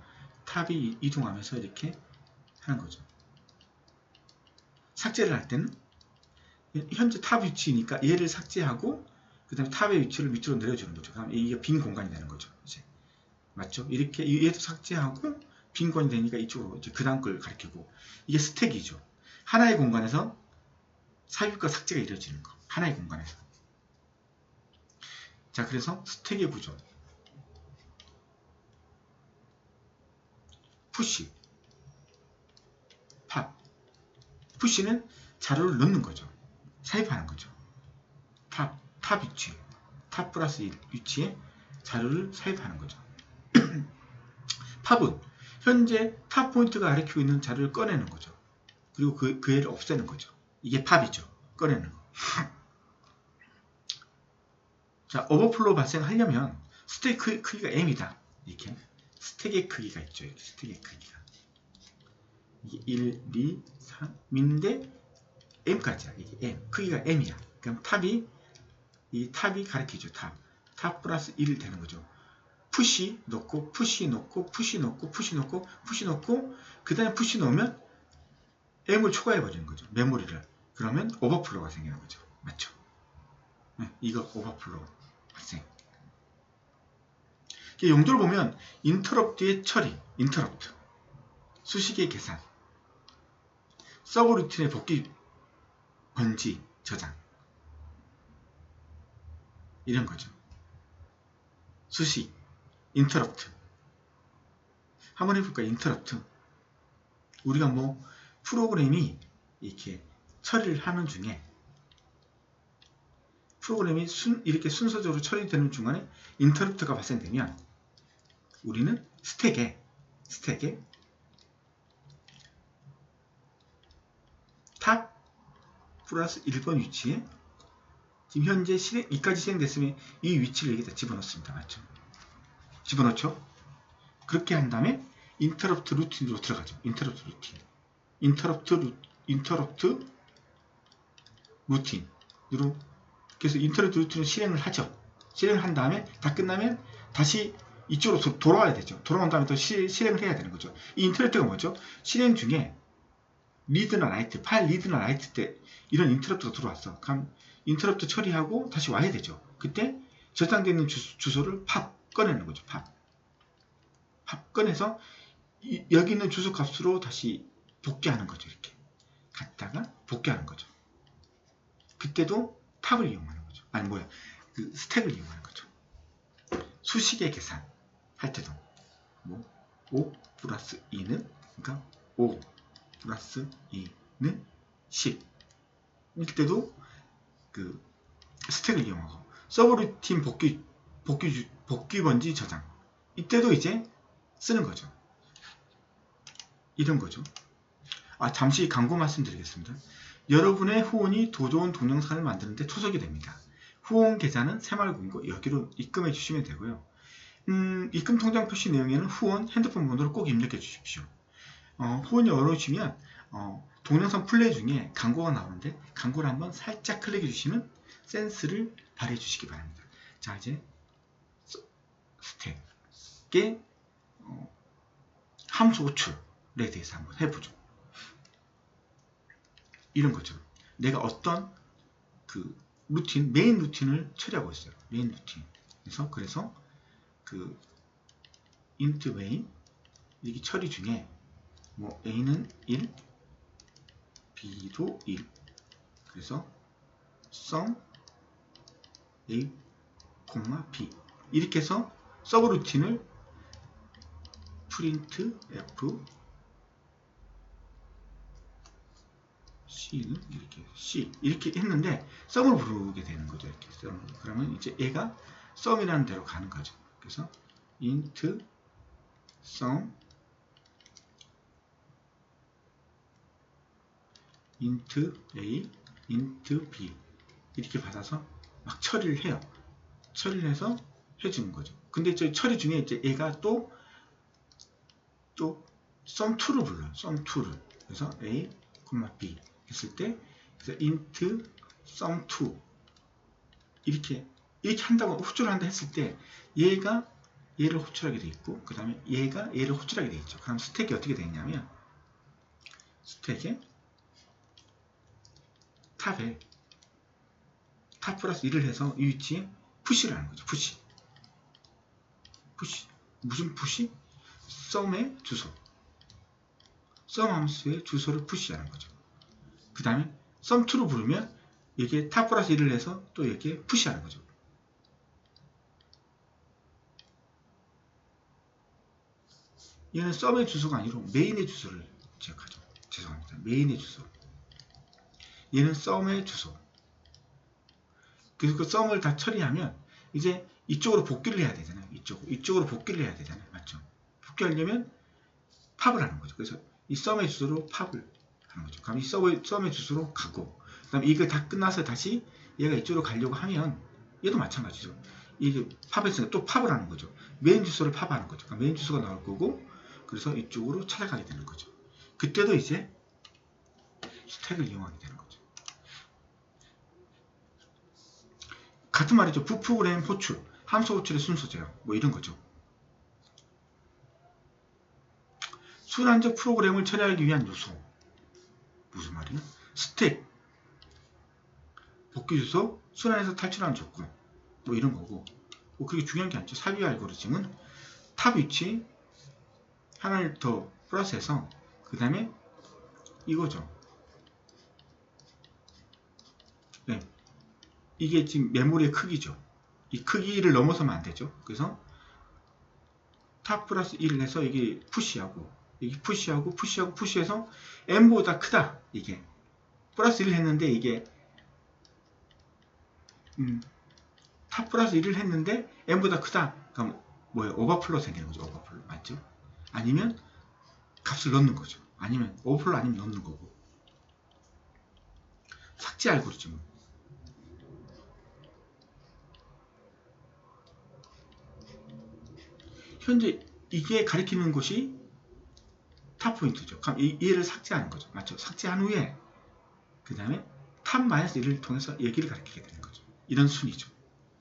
탑이 이동하면서 이렇게 하는 거죠. 삭제를 할 때는 현재 탑 위치니까 얘를 삭제하고 그 다음에 탑의 위치를 밑으로 내려주는 거죠. 그럼 이게 빈 공간이 되는 거죠. 이제 맞죠? 이렇게 얘도 삭제하고 빈 공간이 되니까 이쪽으로 이제 그 다음 걸 가리키고 이게 스택이죠. 하나의 공간에서 삽입과 삭제가 이루어지는 거. 하나의 공간에서. 자, 그래서 스택의 구조. 푸시, 팝. 푸시는 자료를 넣는 거죠. 삽입하는 거죠. 탑 위치, 탑 플러스 1 위치에 자료를 삽입하는 거죠. 팝은 현재 탑 포인트가 가리키고 있는 자료를 꺼내는 거죠. 그리고 그 애를 없애는 거죠. 이게 팝이죠. 꺼내는 거. 자, 오버플로우 발생하려면 스택 크기가 m이다. 이렇게 스택의 크기가 있죠. 이렇게 스택의 크기가 이게 1, 2, 3인데 m까지야. 이게 m 크기가 m이야. 그럼 이 탑이 가리키죠. 탑 플러스 1이 되는 거죠. 푸시 넣고 푸시 넣고 푸시 넣고 푸시 넣고 푸시 넣고 그 다음에 푸시 넣으면 m을 초과해 버리는 거죠. 메모리를. 그러면 오버플로우가 생기는 거죠. 맞죠? 네, 이거 오버플로우 발생. 용도를 보면 인터럽트의 처리, 인터럽트, 수식의 계산, 서브 루틴의 복귀 번지 저장 이런 거죠. 수식, 인터럽트. 한번 해볼까요? 인터럽트. 우리가 뭐 프로그램이 이렇게 처리를 하는 중에 프로그램이 이렇게 순서적으로 처리되는 중간에 인터럽트가 발생되면 우리는 스택에 탑 플러스 1번 위치에 지금 현재 이까지 실행됐으면 이 위치를 여기다 집어넣습니다. 맞죠? 집어넣죠? 그렇게 한 다음에 인터럽트 루틴으로 들어가죠. 인터럽트 루틴으로 그래서 인터럽트 루틴을 실행을 하죠. 실행을 한 다음에 다 끝나면 다시 이쪽으로 돌아와야 되죠. 돌아온 다음에 또 실행을 해야 되는 거죠. 이 인터럽트가 뭐죠? 실행 중에 리드나 라이트, 파일 리드나 라이트 때 이런 인터럽트가 들어왔어. 그럼 인터럽트 처리하고 다시 와야 되죠. 그때 저장되어 있는 주소를 팝 꺼내는 거죠. 팝 꺼내서 여기 있는 주소 값으로 다시 복귀하는 거죠. 이렇게 갔다가 복귀하는 거죠. 그때도 탑을 이용하는 거죠. 아니 그 스택을 이용하는 거죠. 수식의 계산 할 때도 뭐 5 플러스 2는 그러니까 5 플러스 2는 10 이때도 그 스택을 이용하고 서브루틴 복귀 번지 저장 이때도 이제 쓰는 거죠. 이런 거죠. 잠시 광고 말씀드리겠습니다. 여러분의 후원이 더 좋은 동영상을 만드는데 투석이 됩니다. 후원 계좌는 새마을금고 여기로 입금해 주시면 되고요. 입금 통장 표시 내용에는 후원 핸드폰 번호를 꼭 입력해 주십시오. 후원이 어려우시면 동영상 플레이 중에 광고가 나오는데 광고를 한번 살짝 클릭해 주시면 센스를 발휘해 주시기 바랍니다. 자, 이제 스택의 함수 호출에 대해서 한번 해보죠. 이런 거죠. 내가 어떤 그 메인 루틴을 처리하고 있어요. 메인 루틴. 그래서 그 int main 이렇게 처리 중에 뭐 a는 1, b도 1. 그래서 sum a, b 이렇게 해서 서브 루틴을 print f c는 이렇게 c 이렇게 했는데 썸을 부르게 되는 거죠. 이렇게 그러면 이제 얘가 sum이라는 대로 가는 거죠. 그래서 int sum int a int b 이렇게 받아서 막 처리를 해요. 처리를 해서 해주는 거죠. 근데 저 처리 중에 이제 얘가 또 sum2를 불러요. sum2를 그래서 A, B 했을 때 그래서 int sum2 이렇게 한다고 호출을 한다 했을 때 얘가 얘를 호출하게 돼 있고 그 다음에 얘가 얘를 호출하게 돼 있죠. 그럼 스택이 어떻게 되냐면 스택에 탑에 탑 플러스 1을 해서 이 위치에 푸시를 하는 거죠. 푸시 무슨 푸시? 썸의 주소 썸 함수의 주소를 푸시하는 거죠. 그 다음에 썸2로 부르면 여기에 탑 플러스 1을 해서 또 여기에 푸시하는 거죠. 얘는 썸의 주소가 아니라 메인의 주소를 기억하죠. 죄송합니다. 메인의 주소. 얘는 썸의 주소. 그래서 그 썸을 다 처리하면 이제 이쪽으로 복귀를 해야 되잖아요. 이쪽으로 복귀를 해야 되잖아요. 맞죠? 복귀하려면 팝을 하는 거죠. 그래서 이 썸의 주소로 팝을 하는 거죠. 그럼 이 썸의 주소로 가고 그 다음에 이거 다 끝나서 다시 얘가 이쪽으로 가려고 하면 얘도 마찬가지죠. 이게 팝했으니까 또 팝을 하는 거죠. 메인 주소를 팝하는 거죠. 그러니까 메인 주소가 나올 거고 그래서 이쪽으로 찾아가게 되는 거죠. 그때도 이제 스택을 이용하게 되는 거죠. 같은 말이죠. 부프로그램 호출, 함수 호출의 순서제요. 뭐 이런 거죠. 순환적 프로그램을 처리하기 위한 요소. 무슨 말이야? 스택, 복귀 주소, 순환에서 탈출하는 조건. 뭐 이런 거고. 뭐 그게 중요한 게 아니죠. 삽입 알고리즘은 탑 위치 하나를 더 플러스해서 그 다음에 이거죠. 네. 이게 지금 메모리의 크기죠. 이 크기를 넘어서면 안 되죠. 그래서 탑 플러스 1을 해서 이게 푸시하고 여기 푸시해서 n보다 크다. 이게 플러스 1을 했는데 이게 탑 플러스 1을 했는데 n보다 크다. 그럼 뭐예요? 오버플로 생기는 거죠. 오버플로 맞죠? 아니면 값을 넣는 거죠. 아니면 오버플로 아니면 넣는 거고. 삭제 알고리즘. 현재 이게 가리키는 곳이 탑 포인트죠. 그럼 얘를 삭제하는 거죠. 맞죠? 삭제한 후에 그 다음에 탑 마이너스 1을 통해서 얘기를 가리키게 되는 거죠. 이런 순위죠.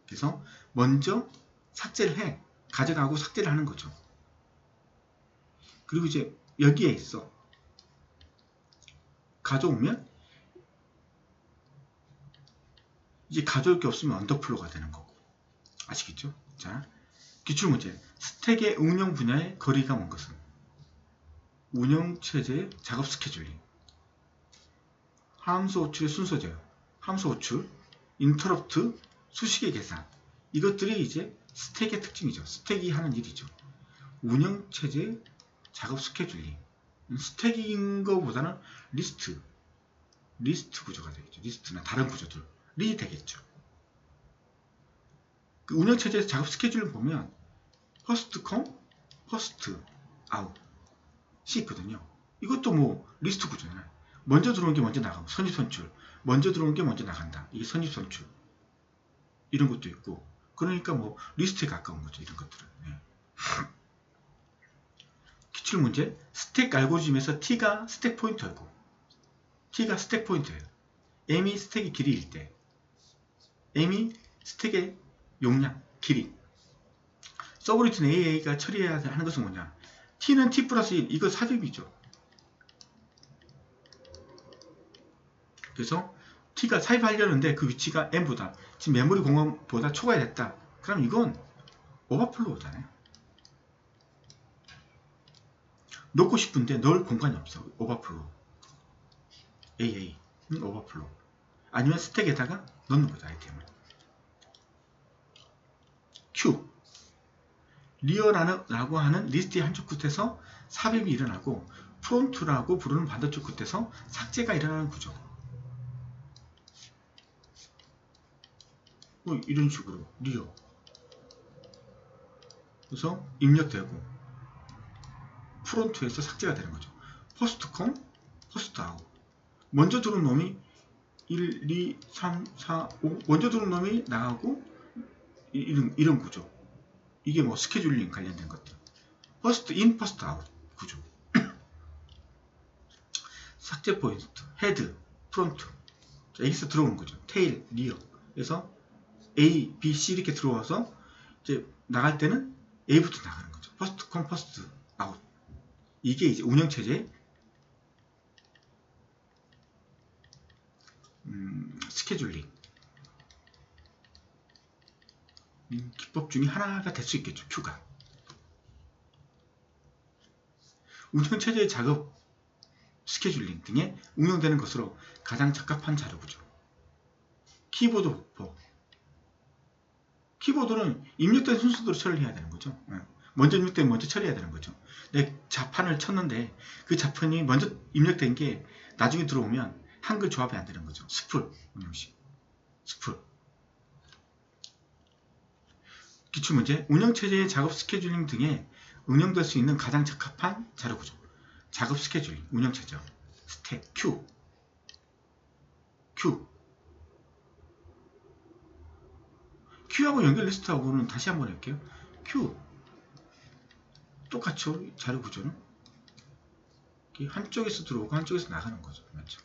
그래서 먼저 삭제를 해. 가져가고 삭제를 하는 거죠. 그리고 이제 여기에 있어. 가져오면 이제 가져올 게 없으면 언더플로가 되는 거고. 아시겠죠? 자, 기출문제. 스택의 응용 분야의 거리가 먼 것은? 운영체제의 작업 스케줄링. 함수 호출의 순서제요. 함수 호출, 인터럽트, 수식의 계산. 이것들이 이제 스택의 특징이죠. 스택이 하는 일이죠. 운영체제 작업 스케줄링. 스택인 것보다는 리스트 구조가 되겠죠. 리스트나 다른 구조들이 되겠죠. 그 운영체제에서 작업 스케줄을 보면 퍼스트 컴, 퍼스트 아웃 이 있거든요. 이것도 뭐 리스트 구조잖아요. 먼저 들어온 게 먼저 나가고 선입선출, 먼저 들어온 게 먼저 나간다. 이게 선입선출. 이런 것도 있고 그러니까 뭐 리스트에 가까운 거죠. 이런 것들은. 네. 기출문제. 스택 알고리즘에서 t가 스택 포인터이고 t가 스택 포인터예요. m이 스택의 길이일 때 m이 스택의 용량, 길이. 서브루틴 AA가 처리해야 하는 것은 뭐냐? t는 t 플러스 1, 이거 삽입이죠. 그래서 t가 삽입하려는데 그 위치가 m보다 지금 메모리 공간보다 초과했다. 그럼 이건 오버플로우잖아요. 넣고 싶은데 넣을 공간이 없어. 오버플로우. AA는 오버플로우. 아니면 스택에다가 넣는 거죠. 아이템을. Q. 리어라고 하는 리스트의 한쪽 끝에서 삽입이 일어나고 프론트라고 부르는 반대쪽 끝에서 삭제가 일어나는 구조. 뭐 이런 식으로 리어. 그래서 입력되고 프론트에서 삭제가 되는 거죠. 퍼스트 컴, 퍼스트 아웃. 먼저 들어온 놈이 1, 2, 3, 4, 5 먼저 들어온 놈이 나가고 이런 구조. 이게 뭐 스케줄링 관련된 것들. 퍼스트 인, 퍼스트 아웃 구조. 삭제 포인트, 헤드, 프론트. 자, 여기서 들어오는 거죠. 테일, 리어. 그래서 A, B, C 이렇게 들어와서 이제 나갈 때는 A부터 나가는 거죠. 퍼스트 컴 퍼스트 아웃. 이게 이제 운영체제의 스케줄링 기법 중에 하나가 될 수 있겠죠. Q가 운영체제의 작업 스케줄링 등에 응용되는 것으로 가장 적합한 자료구조. 키보드 복법. 키보드는 입력된 순서대로 처리를 해야 되는 거죠. 먼저 입력되면 먼저 처리해야 되는 거죠. 내 자판을 쳤는데 그 자판이 먼저 입력된 게 나중에 들어오면 한글 조합이 안 되는 거죠. 스풀 운영식. 스풀. 기출문제. 운영체제의 작업 스케줄링 등에 응용될 수 있는 가장 적합한 자료구조. 작업 스케줄링, 운영체제. 스텝 Q. Q하고 연결 리스트하고는 다시 한번 할게요. Q. 똑같죠? 자료 구조는. 한쪽에서 들어오고 한쪽에서 나가는 거죠. 맞죠?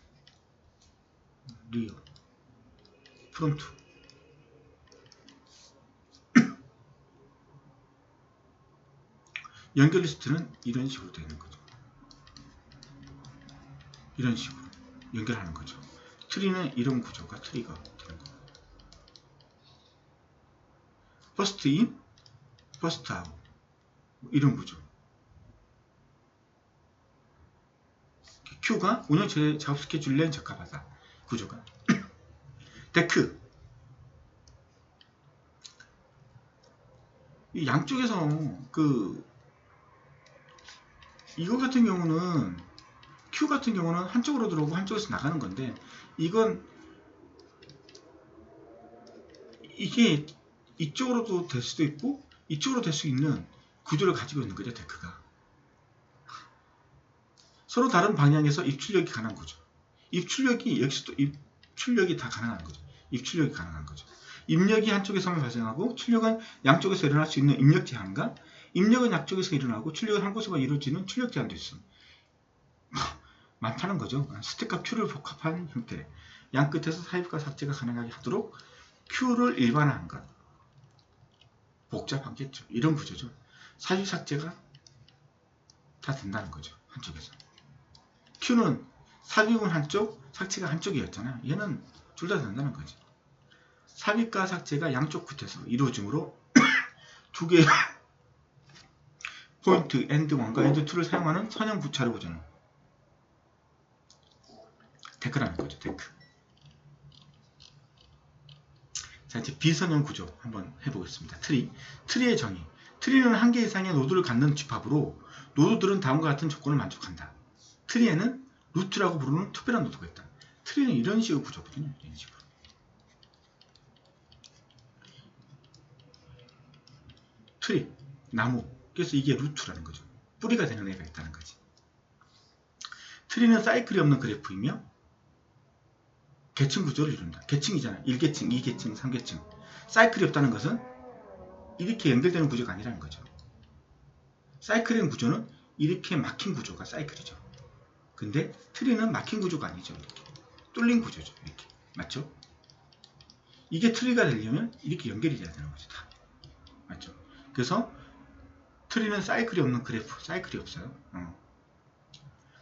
리어. 프론트. 연결 리스트는 이런 식으로 되는 거죠. 이런 식으로 연결하는 거죠. 트리는 이런 구조가 트리가 되는 거예요. 퍼스트 인, 퍼스트 아웃 이런 구조. Q가 운영체제 작업 스케줄링에 적합하다. 구조가. 데크. 이 양쪽에서 이거 같은 경우는 Q 같은 경우는 한쪽으로 들어오고 한쪽에서 나가는 건데 이건 이게 이쪽으로도 될 수도 있고 이쪽으로 될 수 있는 구조를 가지고 있는 거죠. 데크가 서로 다른 방향에서 입출력이 가능한 거죠. 입출력이 여기서도 입출력이 다 가능한 거죠. 입출력이 가능한 거죠. 입력이 한쪽에서만 발생하고 출력은 양쪽에서 일어날 수 있는 입력 제한과 입력은 양쪽에서 일어나고 출력은 한 곳에만 이루어지는 출력 제한도 있습니다. 많다는 거죠. 스택과 Q를 복합한 형태. 양 끝에서 삽입과 삭제가 가능하게 하도록 Q를 일반화한 것. 복잡하겠죠. 이런 구조죠. 삽입 삭제가 다 된다는 거죠. 한쪽에서. Q는 삽입은 한쪽, 삭제가 한쪽이었잖아요. 얘는 둘 다 된다는 거죠. 삽입과 삭제가 양쪽 끝에서 이루어지므로 두 개의 포인트 엔드1과 엔드2를 사용하는 선형 자료 구조는 데크라는 거죠. 데크. 자, 이제 비선형 구조 한번 해보겠습니다. 트리의 정의. 트리는 한 개 이상의 노드를 갖는 집합으로 노드들은 다음과 같은 조건을 만족한다. 트리에는 루트라고 부르는 특별한 노드가 있다. 트리는 이런 식의 구조거든요. 이런 식으로. 트리, 나무. 그래서 이게 루트라는 거죠. 뿌리가 되는 애가 있다는 거지. 트리는 사이클이 없는 그래프이며 계층 구조를 이룬다. 계층이잖아. 1계층, 2계층, 3계층. 사이클이 없다는 것은 이렇게 연결되는 구조가 아니라는 거죠. 사이클의 구조는 이렇게 막힌 구조가 사이클이죠. 근데 트리는 막힌 구조가 아니죠. 이렇게 뚫린 구조죠. 이렇게. 맞죠? 이게 트리가 되려면 이렇게 연결이 돼야 되는 거죠. 다. 맞죠? 그래서 트리는 사이클이 없는 그래프. 사이클이 없어요.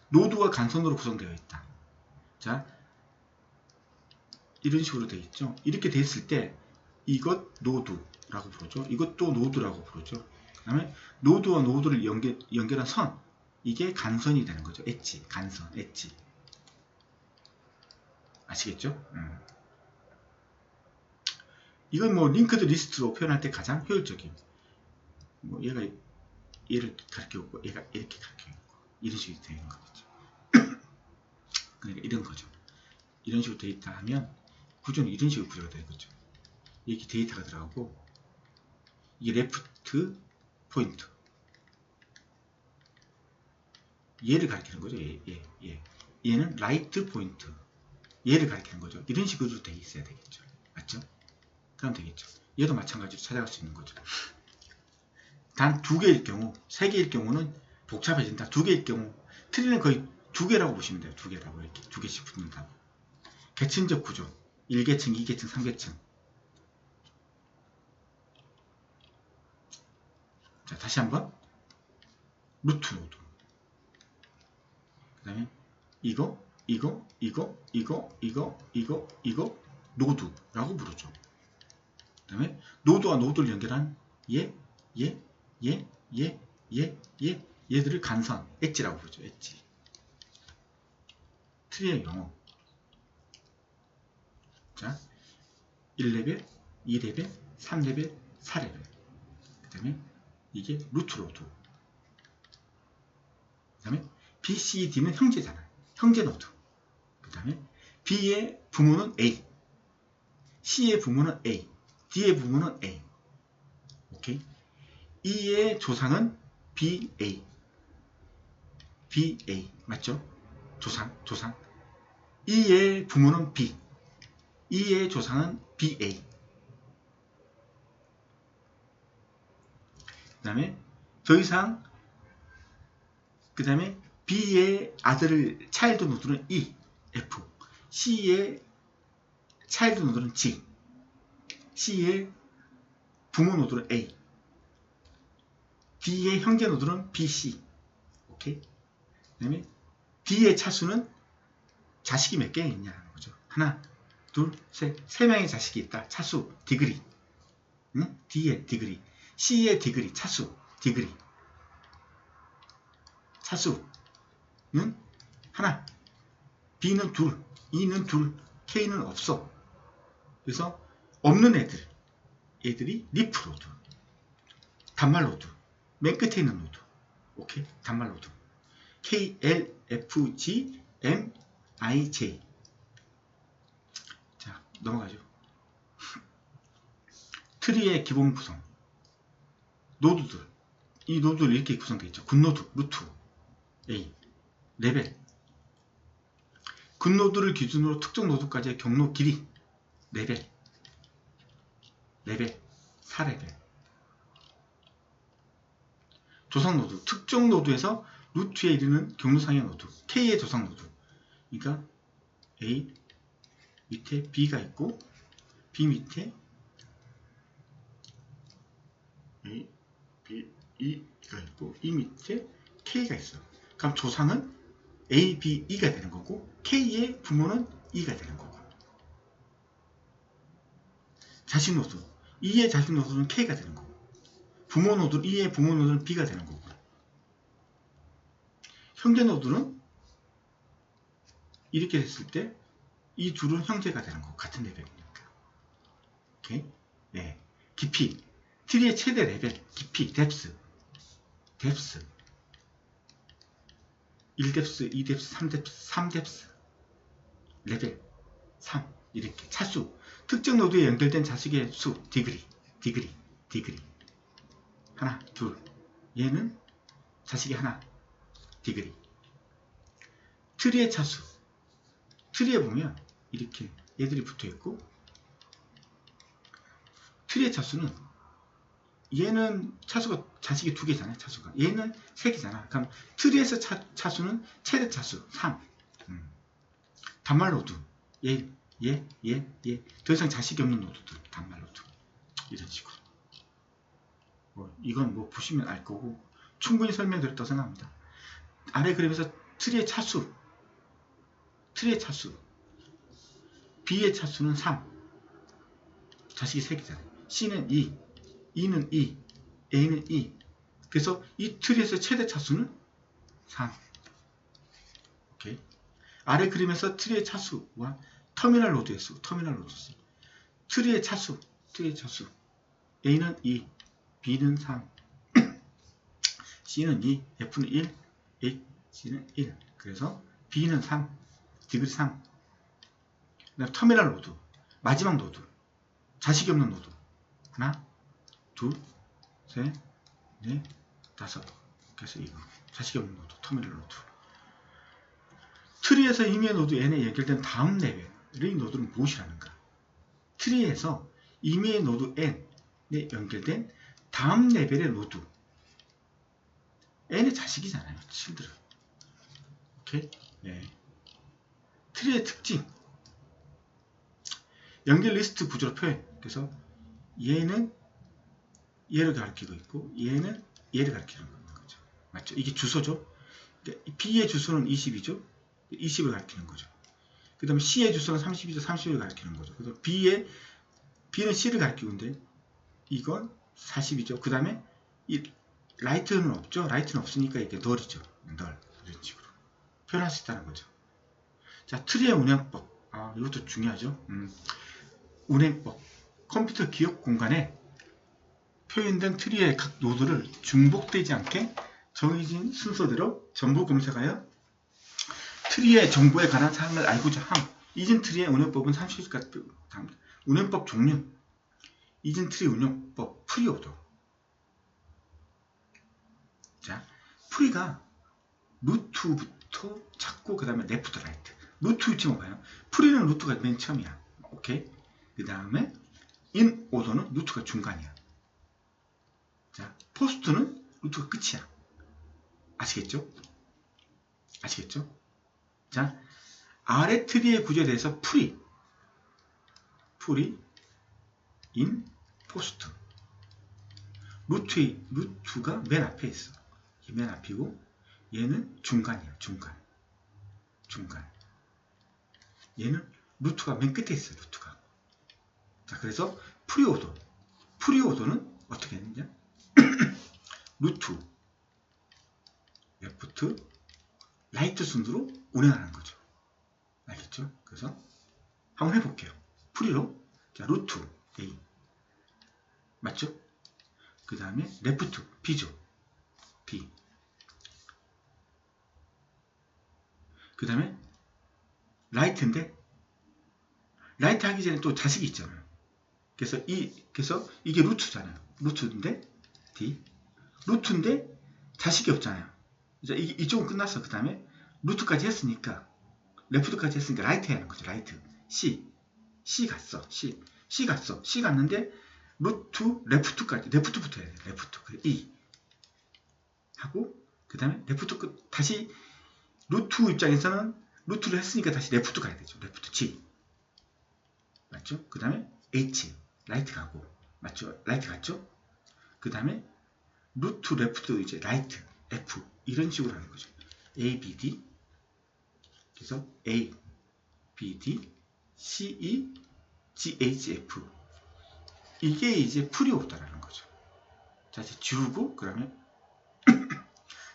노드와 간선으로 구성되어 있다. 자, 이런 식으로 되어 있죠. 이렇게 되어 있을 때 이것 노드라고 부르죠. 이것도 노드라고 부르죠. 그 다음에 노드와 노드를 연결한 선, 이게 간선이 되는 거죠. 엣지, 간선, 엣지. 아시겠죠? 이건 뭐 링크드 리스트로 표현할 때 가장 효율적인. 뭐 얘가 얘를 가르치고 얘가 이렇게 가르치고 이런 식으로 되어 있는 거겠죠. 그러니까 이런 거죠. 이런 식으로 되어 있다 하면 구조는 이런 식으로 구조가 되겠죠. 이렇게 데이터가 들어가고 이게 레프트 포인트. 얘를 가리키는 거죠. 얘는 라이트 포인트. 얘를 가리키는 거죠. 이런 식으로 되어 있어야 되겠죠. 맞죠? 그럼 되겠죠. 얘도 마찬가지로 찾아갈 수 있는 거죠. 단 두 개일 경우, 세 개일 경우는 복잡해진다. 두 개일 경우, 트리는 거의 두 개라고 보시면 돼요. 두 개라고 이렇게 두 개씩 붙는다고. 계층적 구조 1계층, 2계층, 3계층. 자, 다시 한번 루트 노드. 그 다음에 이거 노드라고 부르죠. 그 다음에 노드와 노드를 연결한 얘들을 간선, 엣지라고 부르죠. 엣지. 트리의 용어. 자, 1레벨, 2레벨, 3레벨, 4레벨. 그 다음에 이게 루트 노드. 그 다음에 B, C, D는 형제잖아요. 형제 노드. 그 다음에 B의 부모는 A, C의 부모는 A, D의 부모는 A. 오케이. E의 조상은 BA. BA. 맞죠? 조상. E의 부모는 B. E의 조상은 BA. 그 다음에 더 이상 그 다음에 B의 아들을 차일드 노드는 E, F. C의 차일드 노드는 G. C의 부모 노드는 A. D의 형제 노드는 BC. 오케이. 그 다음에 D의 차수는 자식이 몇 개 있냐는 거죠. 하나, 둘, 셋. 세 명의 자식이 있다. 차수, 디그리. 응? D의 디그리. C의 디그리, 차수, 디그리. 차수는 하나, B는 둘, E는 둘, K는 없어. 그래서 없는 애들이 리프 노드, 단말 노드, 맨 끝에 있는 노드. 오케이? 단말 노드. K, L, F, G, M, I, J. 자, 넘어가죠. 트리의 기본 구성. 노드들. 이 노드들 이렇게 구성되어 있죠. 굿노드, 루트, A, 레벨. 굿노드를 기준으로 특정 노드까지의 경로 길이, 레벨, 4레벨. 조상 노드, 특정 노드에서 루트에 이르는 경로상의 노드, K의 조상 노드. 그러니까 A 밑에 B가 있고, B 밑에 A, B, E가 있고, E 밑에 K가 있어. 그럼 조상은 A, B, E가 되는 거고, K의 부모는 E가 되는 거고. 자식 노드, E의 자식 노드는 K가 되는 거고, 부모 노드, E의 부모 노드는 B가 되는 거고, 형제 노드는 이렇게 됐을 때 이 둘은 형제가 되는 거고, 같은 레벨이니까. 오케이? 네. 깊이, 트리의 최대 레벨, 깊이, 뎁스. 1뎁스, 2뎁스, 3뎁스, 레벨 3. 이렇게 차수, 특정 노드에 연결된 자식의 수, 디그리. 하나, 둘. 얘는 자식이 하나, 디그리. 트리의 차수. 트리에 보면 이렇게 얘들이 붙어 있고, 트리의 차수는 얘는 차수가 자식이 두 개잖아요. 차수가 얘는 세 개잖아. 그럼 트리에서 차수는 최대 차수 3. 단말 노드 얘. 더 이상 자식이 없는 노드들 단말 노드. 이런 식으로. 이건 뭐 보시면 알 거고 충분히 설명드렸다고 생각합니다. 아래 그림에서 트리의 차수. B의 차수는 3. 자식이 3개잖아요. C는 2, E는 2, A는 2. 그래서 이 트리에서 최대 차수는 3. 오케이. 아래 그림에서 트리의 차수와 터미널 노드의 수. 트리의 차수. A는 2, B는 3, C는 2, F는 1, H는 1. 그래서 B는 3, 디그리 3. 그다음 터미널 노드, 마지막 노드, 자식이 없는 노드. 하나, 둘, 셋, 넷, 다섯. 그래서 이거 자식이 없는 노드, 터미널 노드. 트리에서 임의의 노드 n에 연결된 다음 레벨의 노드는 무엇이라는가? 트리에서 임의의 노드 n에 연결된 다음 레벨의 노드. n의 자식이잖아요. 친들은. 오케이? 예. 트리의 특징. 연결 리스트 구조로 표현. 그래서 얘는 얘를 가리키고 있고 얘는 얘를 가리키는 거죠. 맞죠? 이게 주소죠. 그러니까 B의 주소는 20이죠. 20을 가리키는 거죠. 그 다음에 C의 주소는 30이죠. 30을 가리키는 거죠. 그래서 B는 C를 가리키고 있는데 이건 40이죠. 그 다음에 이 라이트는 없죠. 라이트는 없으니까 이게 널이죠. 널. 이런 식으로 표현할 수 있다는 거죠. 자, 트리의 운영법. 이것도 중요하죠. 운행법. 컴퓨터 기억 공간에 표현된 트리의 각 노드를 중복되지 않게 정해진 순서대로 전부 검색하여 트리의 정보에 관한 사항을 알고자 함. 이전 트리의 운영법은 30가지. 운영법 종류. 이전 트리 운영법 프리오더. 자, 프리가 루트부터 찾고 그 다음에 레프트 라이트. 루트 위치만 봐요. 프리는 루트가 맨 처음이야. 오케이. 그 다음에 인 오더는 루트가 중간이야. 자, 포스트는 루트가 끝이야. 아시겠죠? 아시겠죠? 자, 아래 트리의 구조에 대해서 프리, 인, 포스트. 루트가 맨 앞에 있어. 맨 앞이고, 얘는 중간이야. 중간. 얘는 루트가 맨 끝에 있어요. 루트가. 자, 그래서 프리오더는 어떻게 했느냐? 루트, 레프트, 라이트 순으로 운행하는 거죠. 알겠죠? 그래서 한번 해볼게요. 프리로, 자, 루트 A 맞죠? 그 다음에 레프트 B죠. B. 그 다음에 라이트인데 라이트 하기 전에 또 자식이 있잖아요. 그래서 이게 루트잖아요. 루트인데 D. 루트인데 자식이 없잖아요. 이제 이쪽은 끝났어. 그 다음에 루트까지 했으니까 레프트까지 했으니까 라이트 해야 하는 거죠. 라이트. C 갔어. C 갔어. C 갔는데 레프트부터 해야 돼. 레프트. E 하고 그 다음에 레프트 끝 다시 루트 입장에서는 루트를 했으니까 다시 레프트 가야 되죠. 레프트 G 맞죠? 그 다음에 H 라이트 가고 맞죠? 라이트 갔죠? 그 다음에 루트 레프트 이제 라이트 F 이런 식으로 하는 거죠. A, B, D 그래서 A, B, D, C, E, G, H, F 이게 이제 프리오더라는 거죠. 자 이제 지우고 그 다음에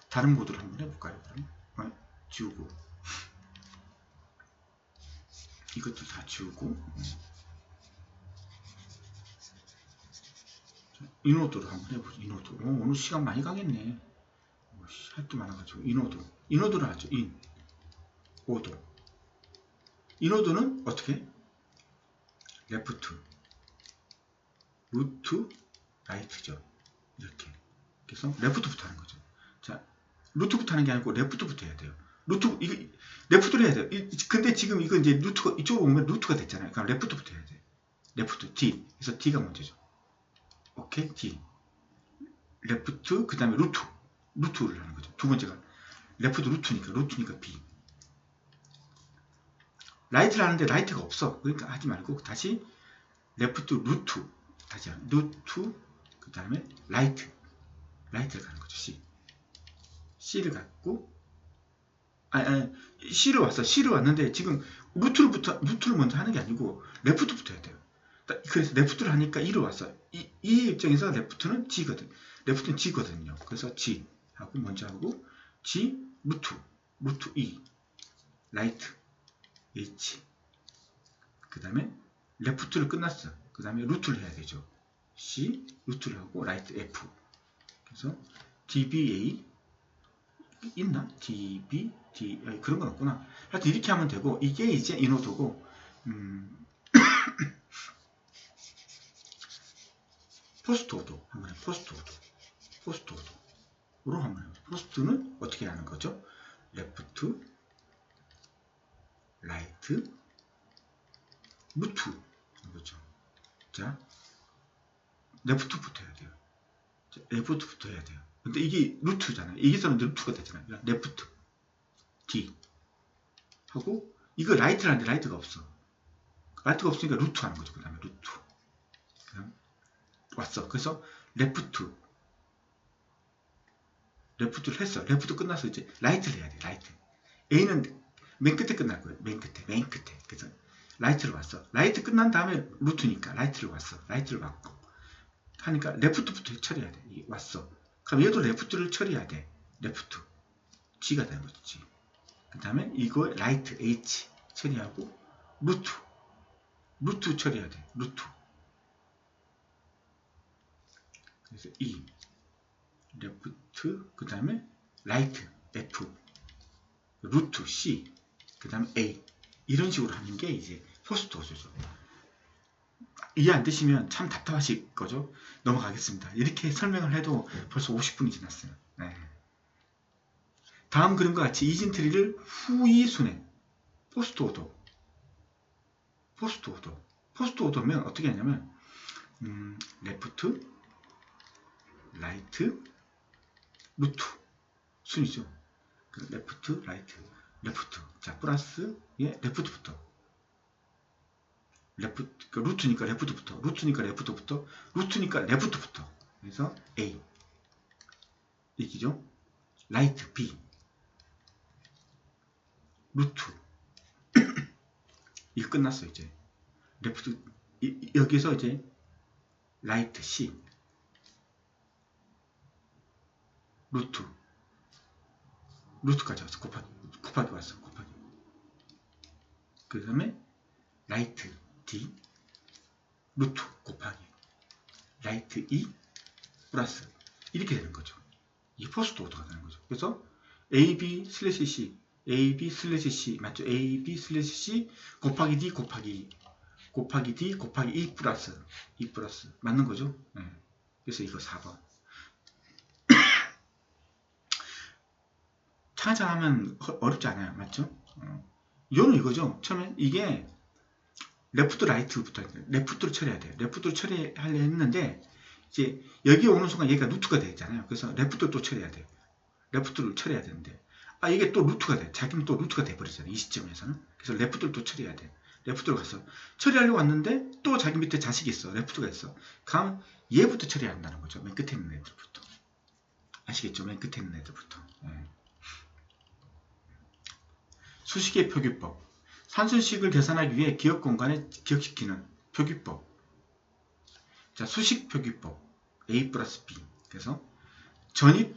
다른 모드를 한번 해볼까요? 그럼 지우고 이것도 다 지우고 인오더로 한번 해보죠. 인오더. 오늘 시간 많이 가겠네. 할 게 많아가지고 인오더를 하죠. 오더. 인오더는 어떻게? 레프트, 루트, 라이트죠. 이렇게. 그래서 레프트부터 하는 거죠. 자, 루트부터 하는 게 아니고 레프트부터 해야 돼요. 레프트를 해야 돼요. 근데 지금 이거 이제 루트가 이쪽으로 오면 루트가 됐잖아요. 그럼 레프트부터 해야 돼. 레프트 D. 그래서 D가 먼저죠. 오케이, D. 레프트, 그 다음에 루트를 하는 거죠. 두 번째가 레프트 루트니까 B. 라이트를 하는데 라이트가 없어. 그러니까 하지 말고 다시 레프트 루트, 다시 루트, 그 다음에 라이트를 가는 거죠. C를 갖고 C를 왔는데 지금 루트를 먼저 하는 게 아니고 레프트부터 해야 돼요. 그래서 레프트를 하니까 E를 왔어. 이 입장에서 레프트는 G거든요. 그래서 G 하고 먼저 하고 G 루트 E 라이트 H 그 다음에 레프트를 끝났어. 그 다음에 루트를 해야 되죠. C 루트를 하고 라이트 F 그래서 DBA 있나? DB 그런 건 없구나. 하여튼 이렇게 하면 되고 이게 이제 인오더고 포스트오더 한번 해. 포스트오더로 한번 해. 포스트는 어떻게 하는 거죠? 레프트 라이트 루트 그렇죠. 자 레프트부터 해야 돼요. 자, 레프트부터 해야 돼요. 근데 이게 루트잖아요. 여기서는 루트가 되잖아요. 레프트 D 하고 이거 라이트를 하는데 라이트가 없어. 라이트가 없으니까 루트 하는 거죠. 그 다음에 루트. 왔어. 그래서 레프트를 했어. 레프트 끝나서 이제 라이트를 해야 돼. 라이트. A는 맨 끝에 끝날 거예요. 맨 끝에. 그래서 라이트를 왔어. 라이트 끝난 다음에 루트니까 라이트를 왔어. 라이트를 왔고 하니까 레프트부터 처리해야 돼. 왔어. 그럼 얘도 레프트를 처리해야 돼. 레프트. G가 되는 거지. G. 그 다음에 이거 라이트 H 처리하고 루트 처리해야 돼. 루트. 그래서 E 레프트 그 다음에 라이트 F 루트 C 그 다음에 A 이런 식으로 하는 게 이제 포스트 오더죠. 이해 안 되시면 참 답답하실 거죠. 넘어가겠습니다. 이렇게 설명을 해도 벌써 50분이 지났어요. 네. 다음 그림과 같이 이진 트리를 후이 순행 포스트 오더면 어떻게 하냐면 레프트 라이트 루트 순이죠. 레프트 라이트 레프트 자 플러스 예 레프트부터 레프트 루트니까 레프트부터 그래서 A 이기죠. 라이트 B 루트 이거 끝났어. 이제 레프트 여기서 이제 라이트 C 루트까지 왔어. 곱하기 왔어. 그 다음에 라이트 D 루트 곱하기 라이트 E 플러스 이렇게 되는 거죠. 이 포스트 오더가 되는 거죠. 그래서 AB 슬래시 C 맞죠? AB 슬래시 C 곱하기 D 곱하기 E 플러스 맞는 거죠? 네. 그래서 이거 4번. 창작하면 어렵지 않아요. 맞죠? 이거는 이거죠. 처음에 이게 레프트 라이트부터 레프트로 처리해야 돼요. 레프트로 처리하려 했는데 이제 여기 오는 순간 얘가 루트가 되잖아요. 그래서 레프트를 또 처리해야 돼요. 레프트를 처리해야 되는데 이게 또 루트가 돼. 자기는 또 루트가 돼버리잖아요. 이 시점에서는. 그래서 레프트를 또 처리해야 돼. 레프트로 가서 처리하려고 왔는데 또 자기 밑에 자식이 있어. 레프트가 있어. 그럼 얘부터 처리해야 한다는 거죠. 맨 끝에 있는 애들부터. 아시겠죠? 맨 끝에 있는 애들부터. 네. 수식의 표기법. 산수식을 계산하기 위해 기억 공간에 기억시키는 표기법. 자, 수식 표기법. A 플러스 B. 그래서 전입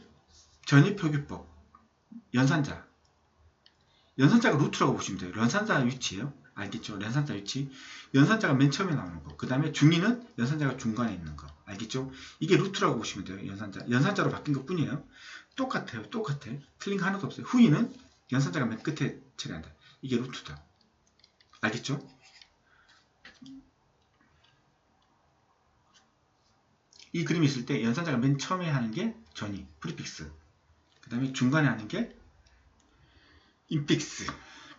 표기법. 연산자가 루트라고 보시면 돼요. 연산자 위치예요. 알겠죠? 연산자 위치. 연산자가 맨 처음에 나오는 거. 그 다음에 중위는 연산자가 중간에 있는 거. 알겠죠? 이게 루트라고 보시면 돼요. 연산자로 바뀐 것 뿐이에요. 똑같아요. 틀린 거 하나도 없어요. 후위는 연산자가 맨 끝에 처리한다. 이게 루트다. 알겠죠? 이 그림이 있을 때 연산자가 맨 처음에 하는 게 전위, 프리픽스. 그 다음에 중간에 하는 게 인픽스,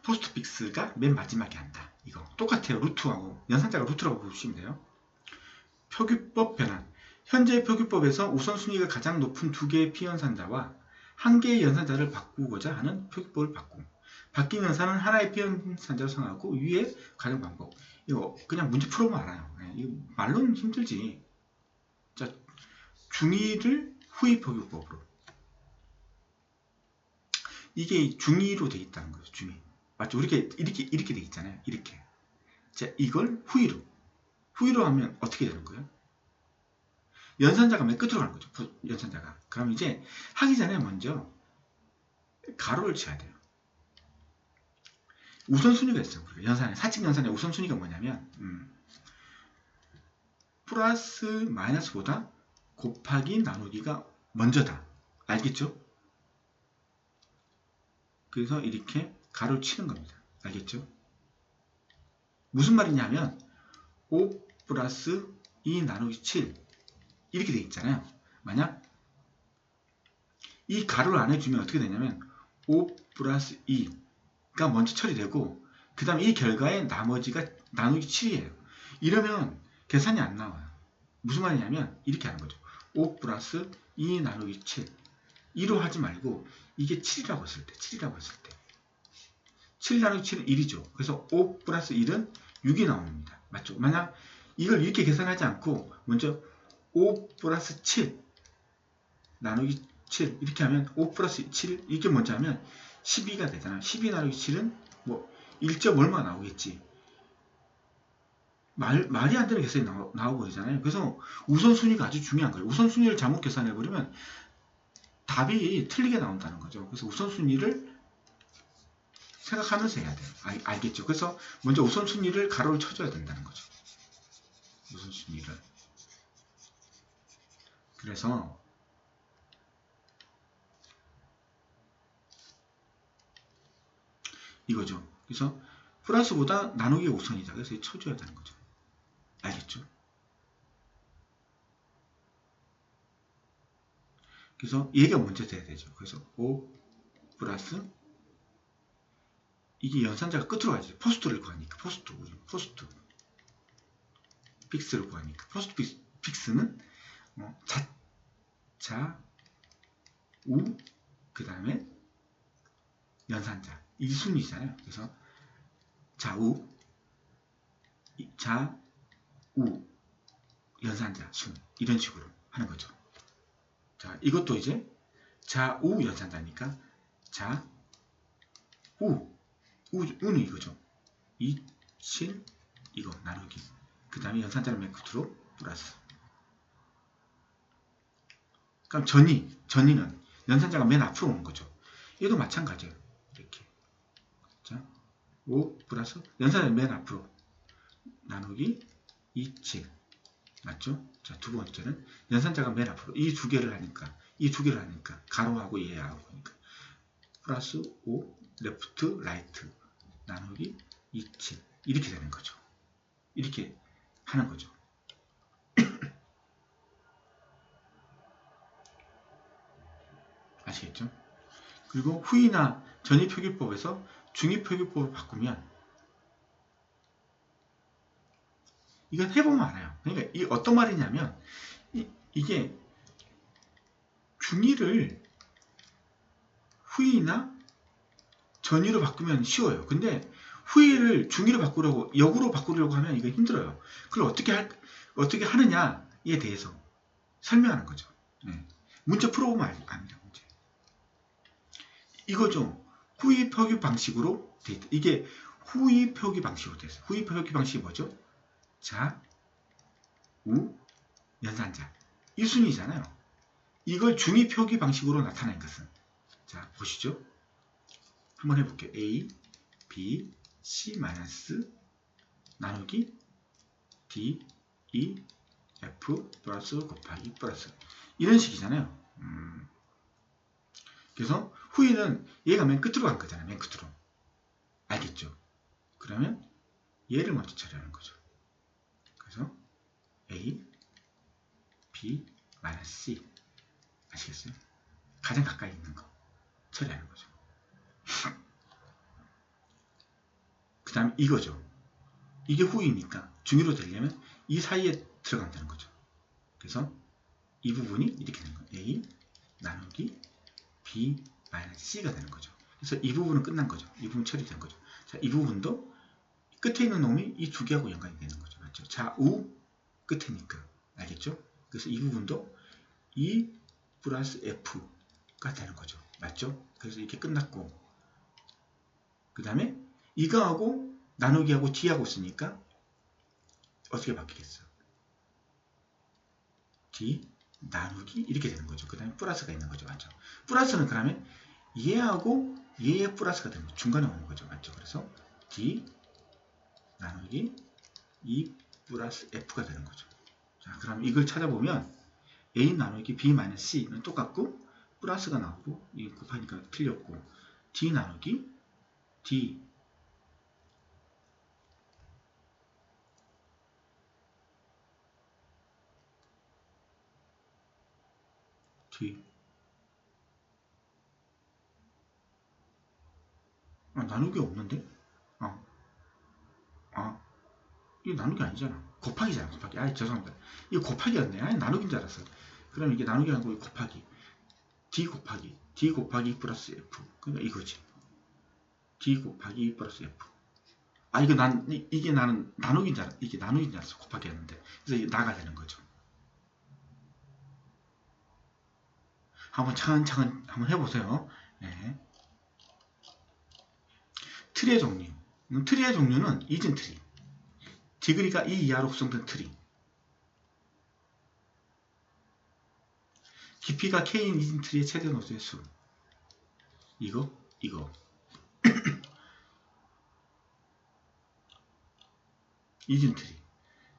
포스트픽스가 맨 마지막에 한다. 이거 똑같아요. 루트하고 연산자가 루트라고 보시면 돼요. 표기법 변환. 현재 표기법에서 우선순위가 가장 높은 두 개의 피연산자와 한 개의 연산자를 바꾸고자 하는 표기법을 바뀐 연산은 하나의 피연산자로 정하고 위에 가정 방법. 이거 그냥 문제 풀어보면 알아요. 이거 말로는 힘들지. 자, 중위를 후위 표기법으로. 이게 중위로 돼 있다는 거죠. 중위. 맞죠? 이렇게 돼 있잖아요. 이렇게. 자, 이걸 후위로 하면 어떻게 되는 거예요? 연산자가 맨 끝으로 가는 거죠. 연산자가. 그럼 이제 하기 전에 먼저 가로를 쳐야 돼요. 우선순위가 있어요. 사칙 연산의 우선순위가 뭐냐면 플러스 마이너스보다 곱하기 나누기가 먼저다. 알겠죠? 그래서 이렇게 가로를 치는 겁니다. 알겠죠? 무슨 말이냐면 5 플러스 2 나누기 7 이렇게 돼 있잖아요. 만약 이 가로를 안 해주면 어떻게 되냐면 5 플러스 2가 먼저 처리되고 그 다음에 이 결과에 나머지가 나누기 7이에요. 이러면 계산이 안 나와요. 무슨 말이냐면 이렇게 하는 거죠. 5 플러스 2 나누기 7 2로 하지 말고 이게 7이라고 했을 때 7 나누기 7은 1이죠. 그래서 5 플러스 1은 6이 나옵니다. 맞죠? 만약 이걸 이렇게 계산하지 않고 먼저 5 플러스 7 나누기 7 이렇게 하면 5 플러스 7 이게 뭔지 하면 12가 되잖아요. 12 나누기 7은 뭐 1점 얼마 나오겠지. 말이 안 되는 계산이 나와버리잖아요. 그래서 우선순위가 아주 중요한 거예요. 우선순위를 잘못 계산해버리면 답이 틀리게 나온다는 거죠. 그래서 우선순위를 생각하면서 해야 돼요. 알겠죠? 그래서 먼저 우선순위를 가로를 쳐줘야 된다는 거죠. 우선순위를. 그래서 이거죠. 그래서 플러스보다 나누기가 우선이다. 그래서 쳐줘야 되는 거죠. 알겠죠? 그래서 얘가 먼저 돼야 되죠. 그래서 5 플러스 이게 연산자가 끝으로 가야지. 포스트를 구하니까 포스트 픽스를 구하니까 포스트 픽스는 우 그 다음에 연산자 이 순이잖아요. 그래서 좌우 연산자 순 이런 식으로 하는 거죠. 자, 이것도 이제 좌우 연산자니까 우는 이거죠. 2, 7 이거 나누기 그 다음에 연산자를 맨 끝으로 플러스. 그럼 전이는 연산자가 맨 앞으로 오는 거죠. 얘도 마찬가지예요. 이렇게 자, 5 플러스 연산자 맨 앞으로 나누기 2, 7 맞죠? 자, 두 번째는 연산자가 맨 앞으로 이 두 개를 하니까 가로하고 얘하고 하니까 플러스 5 레프트 라이트 나누기 2, 7 이렇게 되는 거죠. 이렇게 하는 거죠. 아시겠죠? 그리고 후이나 전이표기법에서 중이표기법을 바꾸면 이건 해보면 알아요. 그러니까 이게 어떤 말이냐면 이게 중이를 후이나 전이로 바꾸면 쉬워요. 근데 후이를 중이로 바꾸려고 역으로 바꾸려고 하면 이거 힘들어요. 그걸 어떻게 하느냐에 대해서 설명하는 거죠. 네. 문제 풀어보면 압니다. 문제. 이거죠. 후이 표기 방식으로 돼 있다. 이게 후이 표기 방식으로 돼 있어요. 후이 표기 방식이 뭐죠? 자, 우, 연산자. 이 순이잖아요. 이걸 중이 표기 방식으로 나타낸 것은 자, 보시죠. 한번 해볼게요. A, B, C 마이너스 나누기 D, E, F 플러스 곱하기 플러스 이런 식이잖아요. 그래서 후이는 얘가 맨 끝으로 간 거잖아요. 맨 끝으로. 알겠죠? 그러면 얘를 먼저 처리하는 거죠. 그래서 A, B, 마이너스 C 아시겠어요? 가장 가까이 있는 거 처리하는 거죠. 그 다음 이거죠. 이게 후이니까 중위로 되려면 이 사이에 들어간다는 거죠. 그래서 이 부분이 이렇게 되는 거예요. A 나누기 B 마이너스 C가 되는 거죠. 그래서 이 부분은 끝난 거죠. 이 부분 처리된 거죠. 자, 이 부분도 끝에 있는 놈이 이 두 개하고 연관이 되는 거죠. 맞죠? 좌우 끝에니까. 알겠죠? 그래서 이 부분도 E 플러스 F가 되는 거죠. 맞죠? 그래서 이렇게 끝났고 그 다음에 이거하고 나누기하고 D하고 쓰니까 어떻게 바뀌겠어요? D 나누기 이렇게 되는 거죠. 그 다음에 플러스가 있는 거죠. 맞죠? 플러스는 그러면 얘하고 얘의 플러스가 되는 거죠. 중간에 오는 거죠. 맞죠? 그래서 D 나누기 E 플러스 F가 되는 거죠. 자, 그럼 이걸 찾아보면 A 나누기 B 마이너스 C는 똑같고 플러스가 나오고 이 곱하니까 틀렸고 D 나누기 D 나누기 없는데? 이게 나누기 아니잖아. 곱하기잖아. 곱하기. 죄송합니다. 이거 곱하기였네. 나누기인 줄 알았어요. 그럼 이게 나누기 아니고 곱하기. D 곱하기 플러스 F. 그러니까 이거지. D 곱하기 2 플러스 F. 아, 이거 이게 나는 나누기인 줄 알았어. 이게 나누기인 줄 알았어. 곱하기 했는데. 그래서 이게 나가 되는 거죠. 한번 차근차근 한번 해보세요. 네. 트리의 종류. 트리의 종류는 이진 트리. 디그리가 2 이하로 구성된 트리. 깊이가 K인 이진 트리의 최대 노드의 수. 이거. 이진 트리.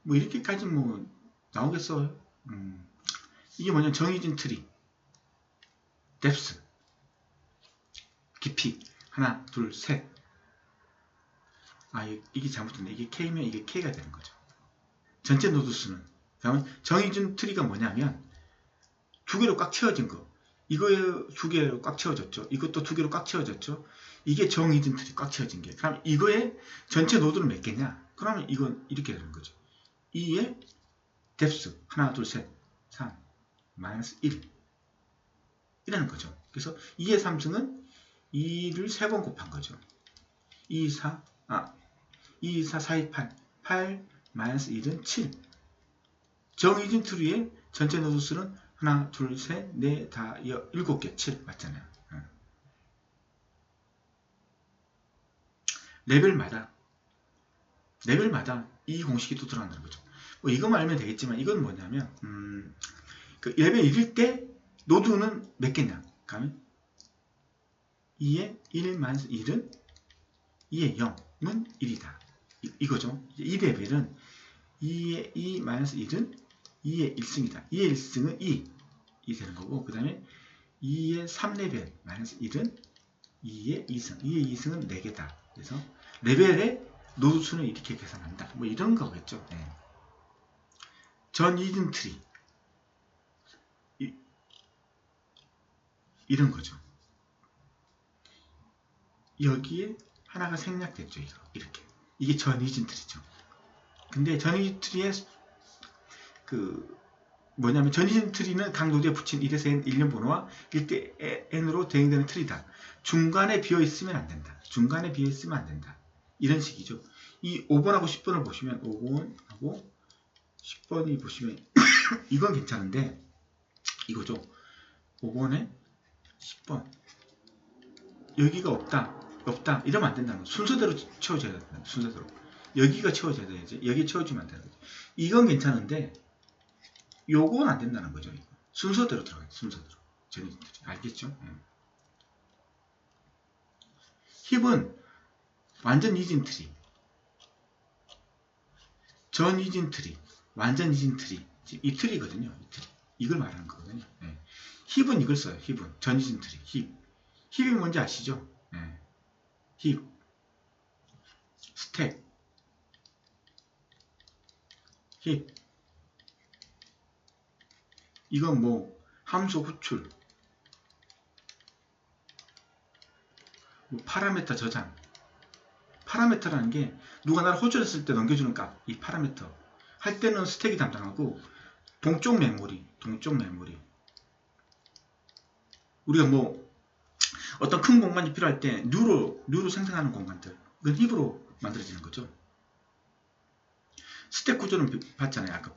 뭐 이렇게까지 뭐 나오겠어요. 이게 뭐냐면 정이진 트리. 뎁스. 깊이. 하나, 둘, 셋. 아, 이게 잘못됐네. 이게 K면 이게 K가 되는 거죠. 전체 노드 수는. 그러면 정의준 트리가 뭐냐면 두 개로 꽉 채워진 거. 이거에 두 개로 꽉 채워졌죠. 이것도 두 개로 꽉 채워졌죠. 이게 정의준 트리 꽉 채워진 게. 그럼 이거에 전체 노드는 몇 개냐? 그러면 이건 이렇게 되는 거죠. 2의 뎁스. 하나, 둘, 셋, 3, 마이너스 1. 이라는 거죠. 그래서 2의 3승은 2를 3번 곱한 거죠. 2, 4, 4, 2, 8. 8, 마이너스 1은 7. 정의진 트리의 전체 노드 수는 하나, 둘, 셋, 넷, 다, 7개, 7 맞잖아요. 레벨마다 이 공식이 또 들어간다는 거죠. 뭐 이것만 알면 되겠지만 이건 뭐냐면 그 레벨 1일 때 노드는 몇 개냐? 그러면 2의 1 마이너스 1은 2의 0은 1이다. 이거죠. 이 레벨은 2의 2 마이너스 1은 2의 1승이다. 2의 1승은 2 되는 거고, 그 다음에 2의 3레벨 마이너스 1은 2의 2승. 2의 2승은 4개다. 그래서 레벨의 노드 수는 이렇게 계산한다. 뭐 이런 거겠죠. 네. 전 이든 트리. 이런 거죠. 여기에 하나가 생략됐죠. 이렇게. 이게 전 이진 트리죠. 근데 전 이진 트리의 뭐냐면 전이진 트리는 각 노드에 붙인 1에서 n 일련 번호와 1대 n으로 대응되는 트리다. 중간에 비어있으면 안 된다. 이런 식이죠. 이 5번하고 10번을 보시면 5번하고 10번이 보시면 이건 괜찮은데 이거죠. 5번에 10번 여기가 없다 이러면 안 된다는 거예요. 순서대로 채워져야 된다. 순서대로 여기가 채워져야 되지. 여기 채워주면 안 되는 거죠. 이건 괜찮은데 요건 안 된다는 거죠. 순서대로 들어가요. 순서대로. 알겠죠? 힙은 완전 이진 트리. 전 이진 트리. 완전 이진 트리. 이 트리거든요. 이 트리. 이걸 말하는 거거든요. 힙은 이걸 써요. 힙은. 전 이진 트리. 힙. 힙이 뭔지 아시죠? 힙. 스택. 힙. 이건 뭐 함수 호출, 뭐 파라메터 저장. 파라메터라는 게 누가 나를 호출했을 때 넘겨주는 값, 이 파라메터 할 때는 스택이 담당하고 동쪽 메모리 우리가 뭐 어떤 큰 공간이 필요할 때 뉴로 생성하는 공간들, 이건 힙으로 만들어지는 거죠. 스택 구조는 봤잖아요. 아까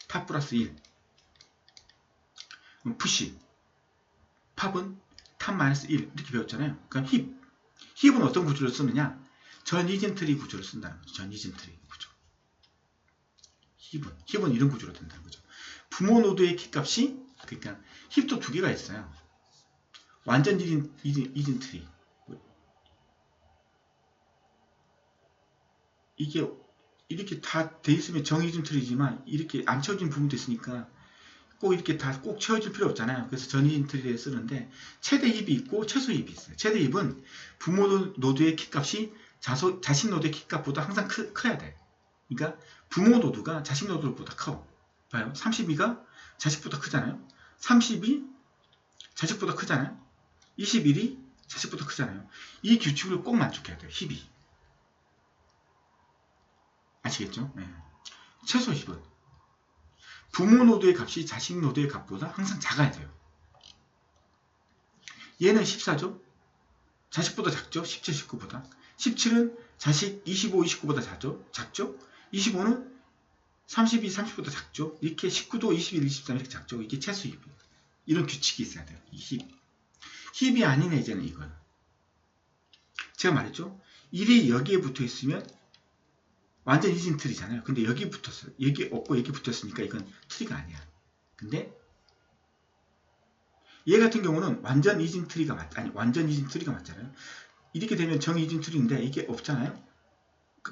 탑 플러스 1 푸시 팝은 탑 마이너스 1 이렇게 배웠잖아요. 그럼 힙은 어떤 구조를 쓰느냐? 전 이진 트리 구조를 쓴다는 거죠. 전 이진 트리 구조. 힙은 이런 구조로 된다는 거죠. 부모 노드의 키값이, 그러니까 힙도 두 개가 있어요. 완전 이진 트리. 이게 이렇게 다 돼 있으면 정이진 트리지만 이렇게 안 채워진 부분도 있으니까 꼭 이렇게 다 꼭 채워질 필요 없잖아요. 그래서 전이진 트리를 쓰는데 최대 힙이 있고 최소 힙이 있어요. 최대 힙은 부모 노드의 키값이 자식 노드의 키값보다 항상 커야 돼. 그러니까 부모 노드가 자식 노드보다 커. 봐요. 32가 자식보다 크잖아요. 30이 자식보다 크잖아요. 21이 자식보다 크잖아요. 이 규칙을 꼭 만족해야 돼요. 힙이. 아시겠죠? 네. 최소 힙은 부모 노드의 값이 자식 노드의 값보다 항상 작아야 돼요. 얘는 14죠? 자식보다 작죠? 17, 19보다. 17은 자식 25, 29보다 작죠? 25는 32, 30보다 작죠? 이렇게 19도 21, 23 이렇게 작죠? 이게 최소입. 이런 규칙이 있어야 돼요. 이 힙. 힙이 아닌 예제는 이거예요. 제가 말했죠? 1이 여기에 붙어 있으면 완전 이진 트리잖아요. 근데 여기 붙었어요. 여기 없고 여기 붙었으니까 이건 트리가 아니야. 근데 얘 같은 경우는 완전 이진 트리가 완전 이진 트리가 맞잖아요. 이렇게 되면 정 이진 트리인데 이게 없잖아요.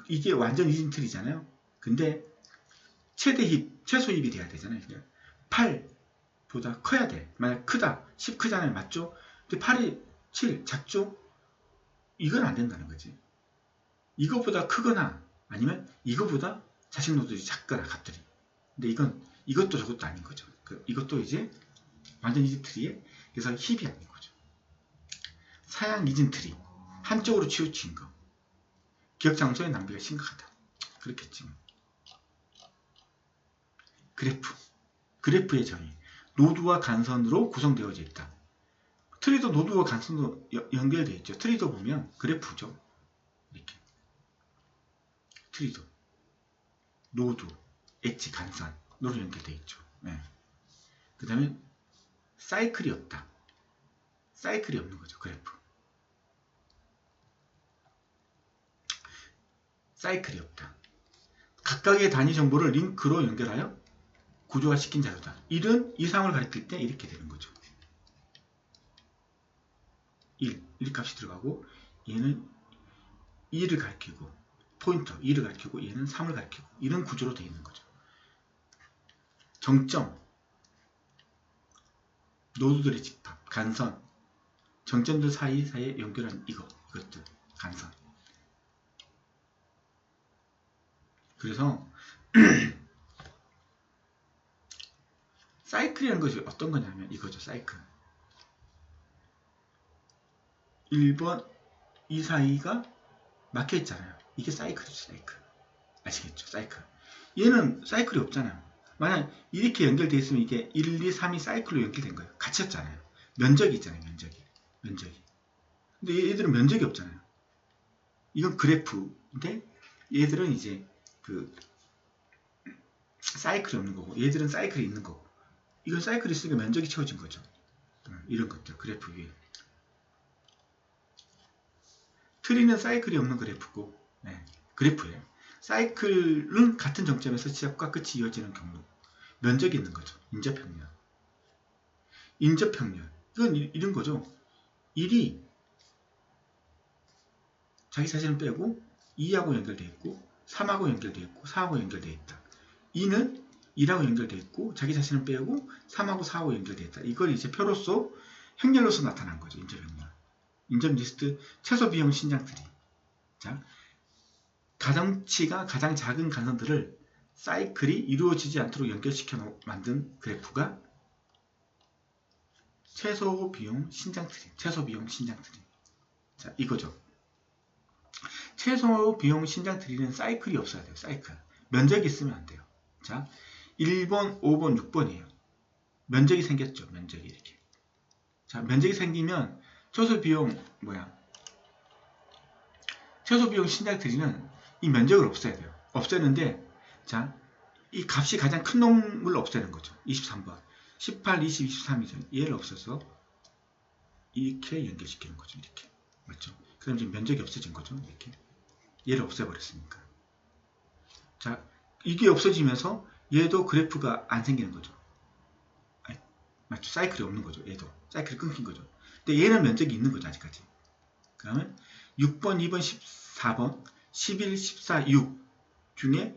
이게 완전 이진 트리잖아요. 근데 최대 힙, 최소 힙이 돼야 되잖아요. 8보다 커야 돼. 만약 크다, 10 크잖아요. 맞죠? 근데 8이 7 작죠? 이건 안 된다는 거지. 이거보다 크거나 아니면 이거보다 자식 노들이 작거나 같더리. 근데 이것도 저것도 아닌 거죠. 이것도 이제 완전 이진 트리에 그래서 힙이 아닌 거죠. 사양 이진 트리. 한쪽으로 치우친 거. 기억 장소의 낭비가 심각하다. 그렇겠지. 그래프의 정의. 노드와 간선으로 구성되어져 있다. 트리도 노드와 간선으로 연결되어 있죠. 트리도 보면 그래프죠. 이렇게. 트리도 노드, 엣지, 간선으로 연결되어 있죠. 네. 그 다음에 사이클이 없다. 사이클이 없는 거죠. 그래프. 사이클이 없다. 각각의 단위 정보를 링크로 연결하여 구조화시킨 자료다. 1은 이상을 가리킬 때 이렇게 되는 거죠. 1 값이 들어가고 얘는 2를 가리키고 포인터 2를 가리키고 얘는 3을 가리키고 이런 구조로 되어 있는 거죠. 정점, 노드들의 집합, 간선, 정점들 사이에 연결한 이것들, 간선. 그래서 사이클이라는 것이 어떤 거냐면 이거죠. 사이클. 1번 이 사이가 막혀 있잖아요. 이게 사이클이죠. 사이클. 아시겠죠? 사이클. 얘는 사이클이 없잖아요. 만약 이렇게 연결되어 있으면 이게 1, 2, 3이 사이클로 연결된 거예요. 갇혔잖아요. 면적이 있잖아요. 면적이. 근데 얘들은 면적이 없잖아요. 이건 그래프인데 얘들은 이제 사이클이 없는 거고 얘들은 사이클이 있는 거고 이건 사이클이 있으니까 면적이 채워진 거죠. 이런 것들 그래프 위에. 트리는 사이클이 없는 그래프고 그래프예요. 사이클은 같은 정점에서 시작과 끝이 이어지는 경로. 면적이 있는 거죠. 인접평면. 이건 이런 거죠. 1이 자기 자신을 빼고 2하고 연결되어 있고 3하고 연결되어 있고 4하고 연결되어 있다. 2는 1하고 연결되어 있고 자기 자신을 빼고 3하고 4하고 연결되어 있다. 이걸 이제 표로서 행렬로서 나타난 거죠. 인접행렬. 인접 리스트 최소 비용 신장 트리. 자, 가정치가 가장 작은 간선들을 사이클이 이루어지지 않도록 연결시켜 만든 그래프가 최소 비용 신장 트리. 자, 이거죠. 최소 비용 신장 트리는 사이클이 없어야 돼요. 사이클. 면적이 있으면 안 돼요. 자, 1번, 5번, 6번이에요. 면적이 생겼죠. 면적이 이렇게. 자, 면적이 생기면 최소 비용 신장 트리는 이 면적을 없애야 돼요. 없애는데 자, 이 값이 가장 큰 놈을 없애는 거죠. 23번. 18, 20, 23이죠. 얘를 없애서 이렇게 연결시키는 거죠. 이렇게. 맞죠? 그럼 지금 면적이 없어진 거죠. 이렇게. 얘를 없애버렸으니까. 자, 이게 없어지면서 얘도 그래프가 안 생기는 거죠. 맞죠? 사이클이 없는 거죠. 얘도. 사이클이 끊긴 거죠. 근데 얘는 면적이 있는 거죠. 아직까지. 그러면 6번, 2번, 14번, 11, 14, 6 중에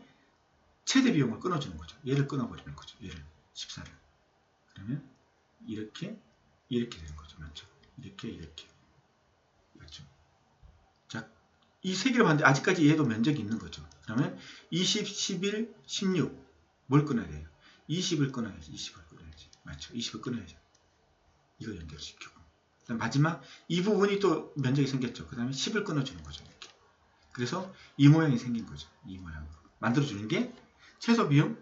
최대 비용을 끊어주는 거죠. 얘를 끊어버리는 거죠. 얘를 14를. 그러면 이렇게 되는 거죠. 맞죠? 이렇게. 맞죠? 자, 이 세 개를 봤는데 아직까지 얘도 면적이 있는 거죠. 그러면 20, 11, 16 뭘 끊어야 돼요? 20을 끊어야지. 20을 끊어야지. 맞죠? 20을 끊어야죠. 이거 연결시키고. 그다음 마지막 이 부분이 또 면적이 생겼죠. 그 다음에 10을 끊어주는 거죠. 이렇게. 그래서 이 모양이 생긴 거죠. 이 모양으로. 만들어주는 게 최소 비용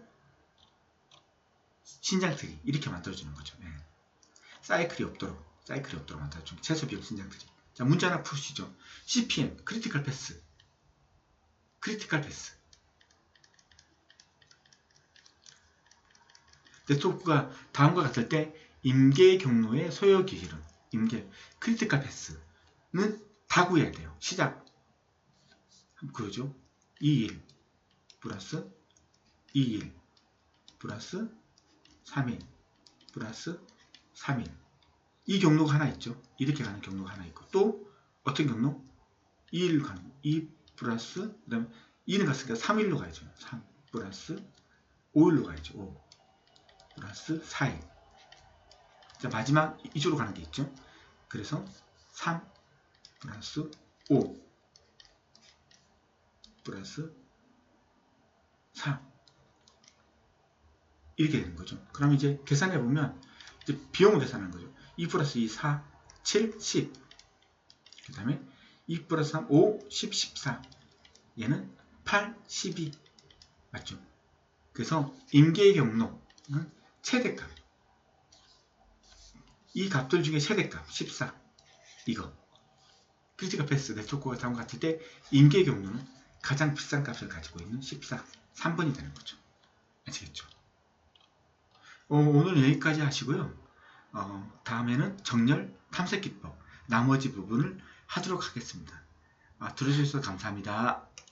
신장 트리. 이렇게 만들어주는 거죠. 사이클이 없도록 만들어주는 게 최소 비용 신장 트리. 자, 문제 하나 푸시죠. CPM, 크리티컬 패스. 크리티컬 패스. 네트워크가 다음과 같을 때 임계 경로의 소요 기술은 크리티컬 패스는 다 구해야 돼요. 시작. 그러죠. 2일 플러스 2일 플러스 3일 플러스 3일. 이 경로가 하나 있죠. 이렇게 가는 경로가 하나 있고, 또 어떤 경로? 2일 가는 2 플러스 그 다음에 2는 갔으니까 3일로 가야죠. 3 플러스 5일로 가야죠. 5 플러스 4일. 자, 마지막 이쪽으로 가는 게 있죠. 그래서 3 플러스 5 플러스 4 이렇게 되는 거죠. 그럼 이제 계산해 보면 이제 비용을 계산하는 거죠. 2 플러스 2 4 7 10. 그 다음에 2 플러스 3 5 10 14. 얘는 8 12 맞죠? 그래서 임계의 경로는 최대값. 이 값들 중에 최대값 14. 이거. 크리티컬 패스 네트워크가 다음과 같을 때 임계의 경로는 가장 비싼 값을 가지고 있는 14. 3번이 되는 거죠. 아시겠죠? 오늘 여기까지 하시고요. 다음에는 정렬 탐색 기법 나머지 부분을 하도록 하겠습니다. 들어주셔서 감사합니다.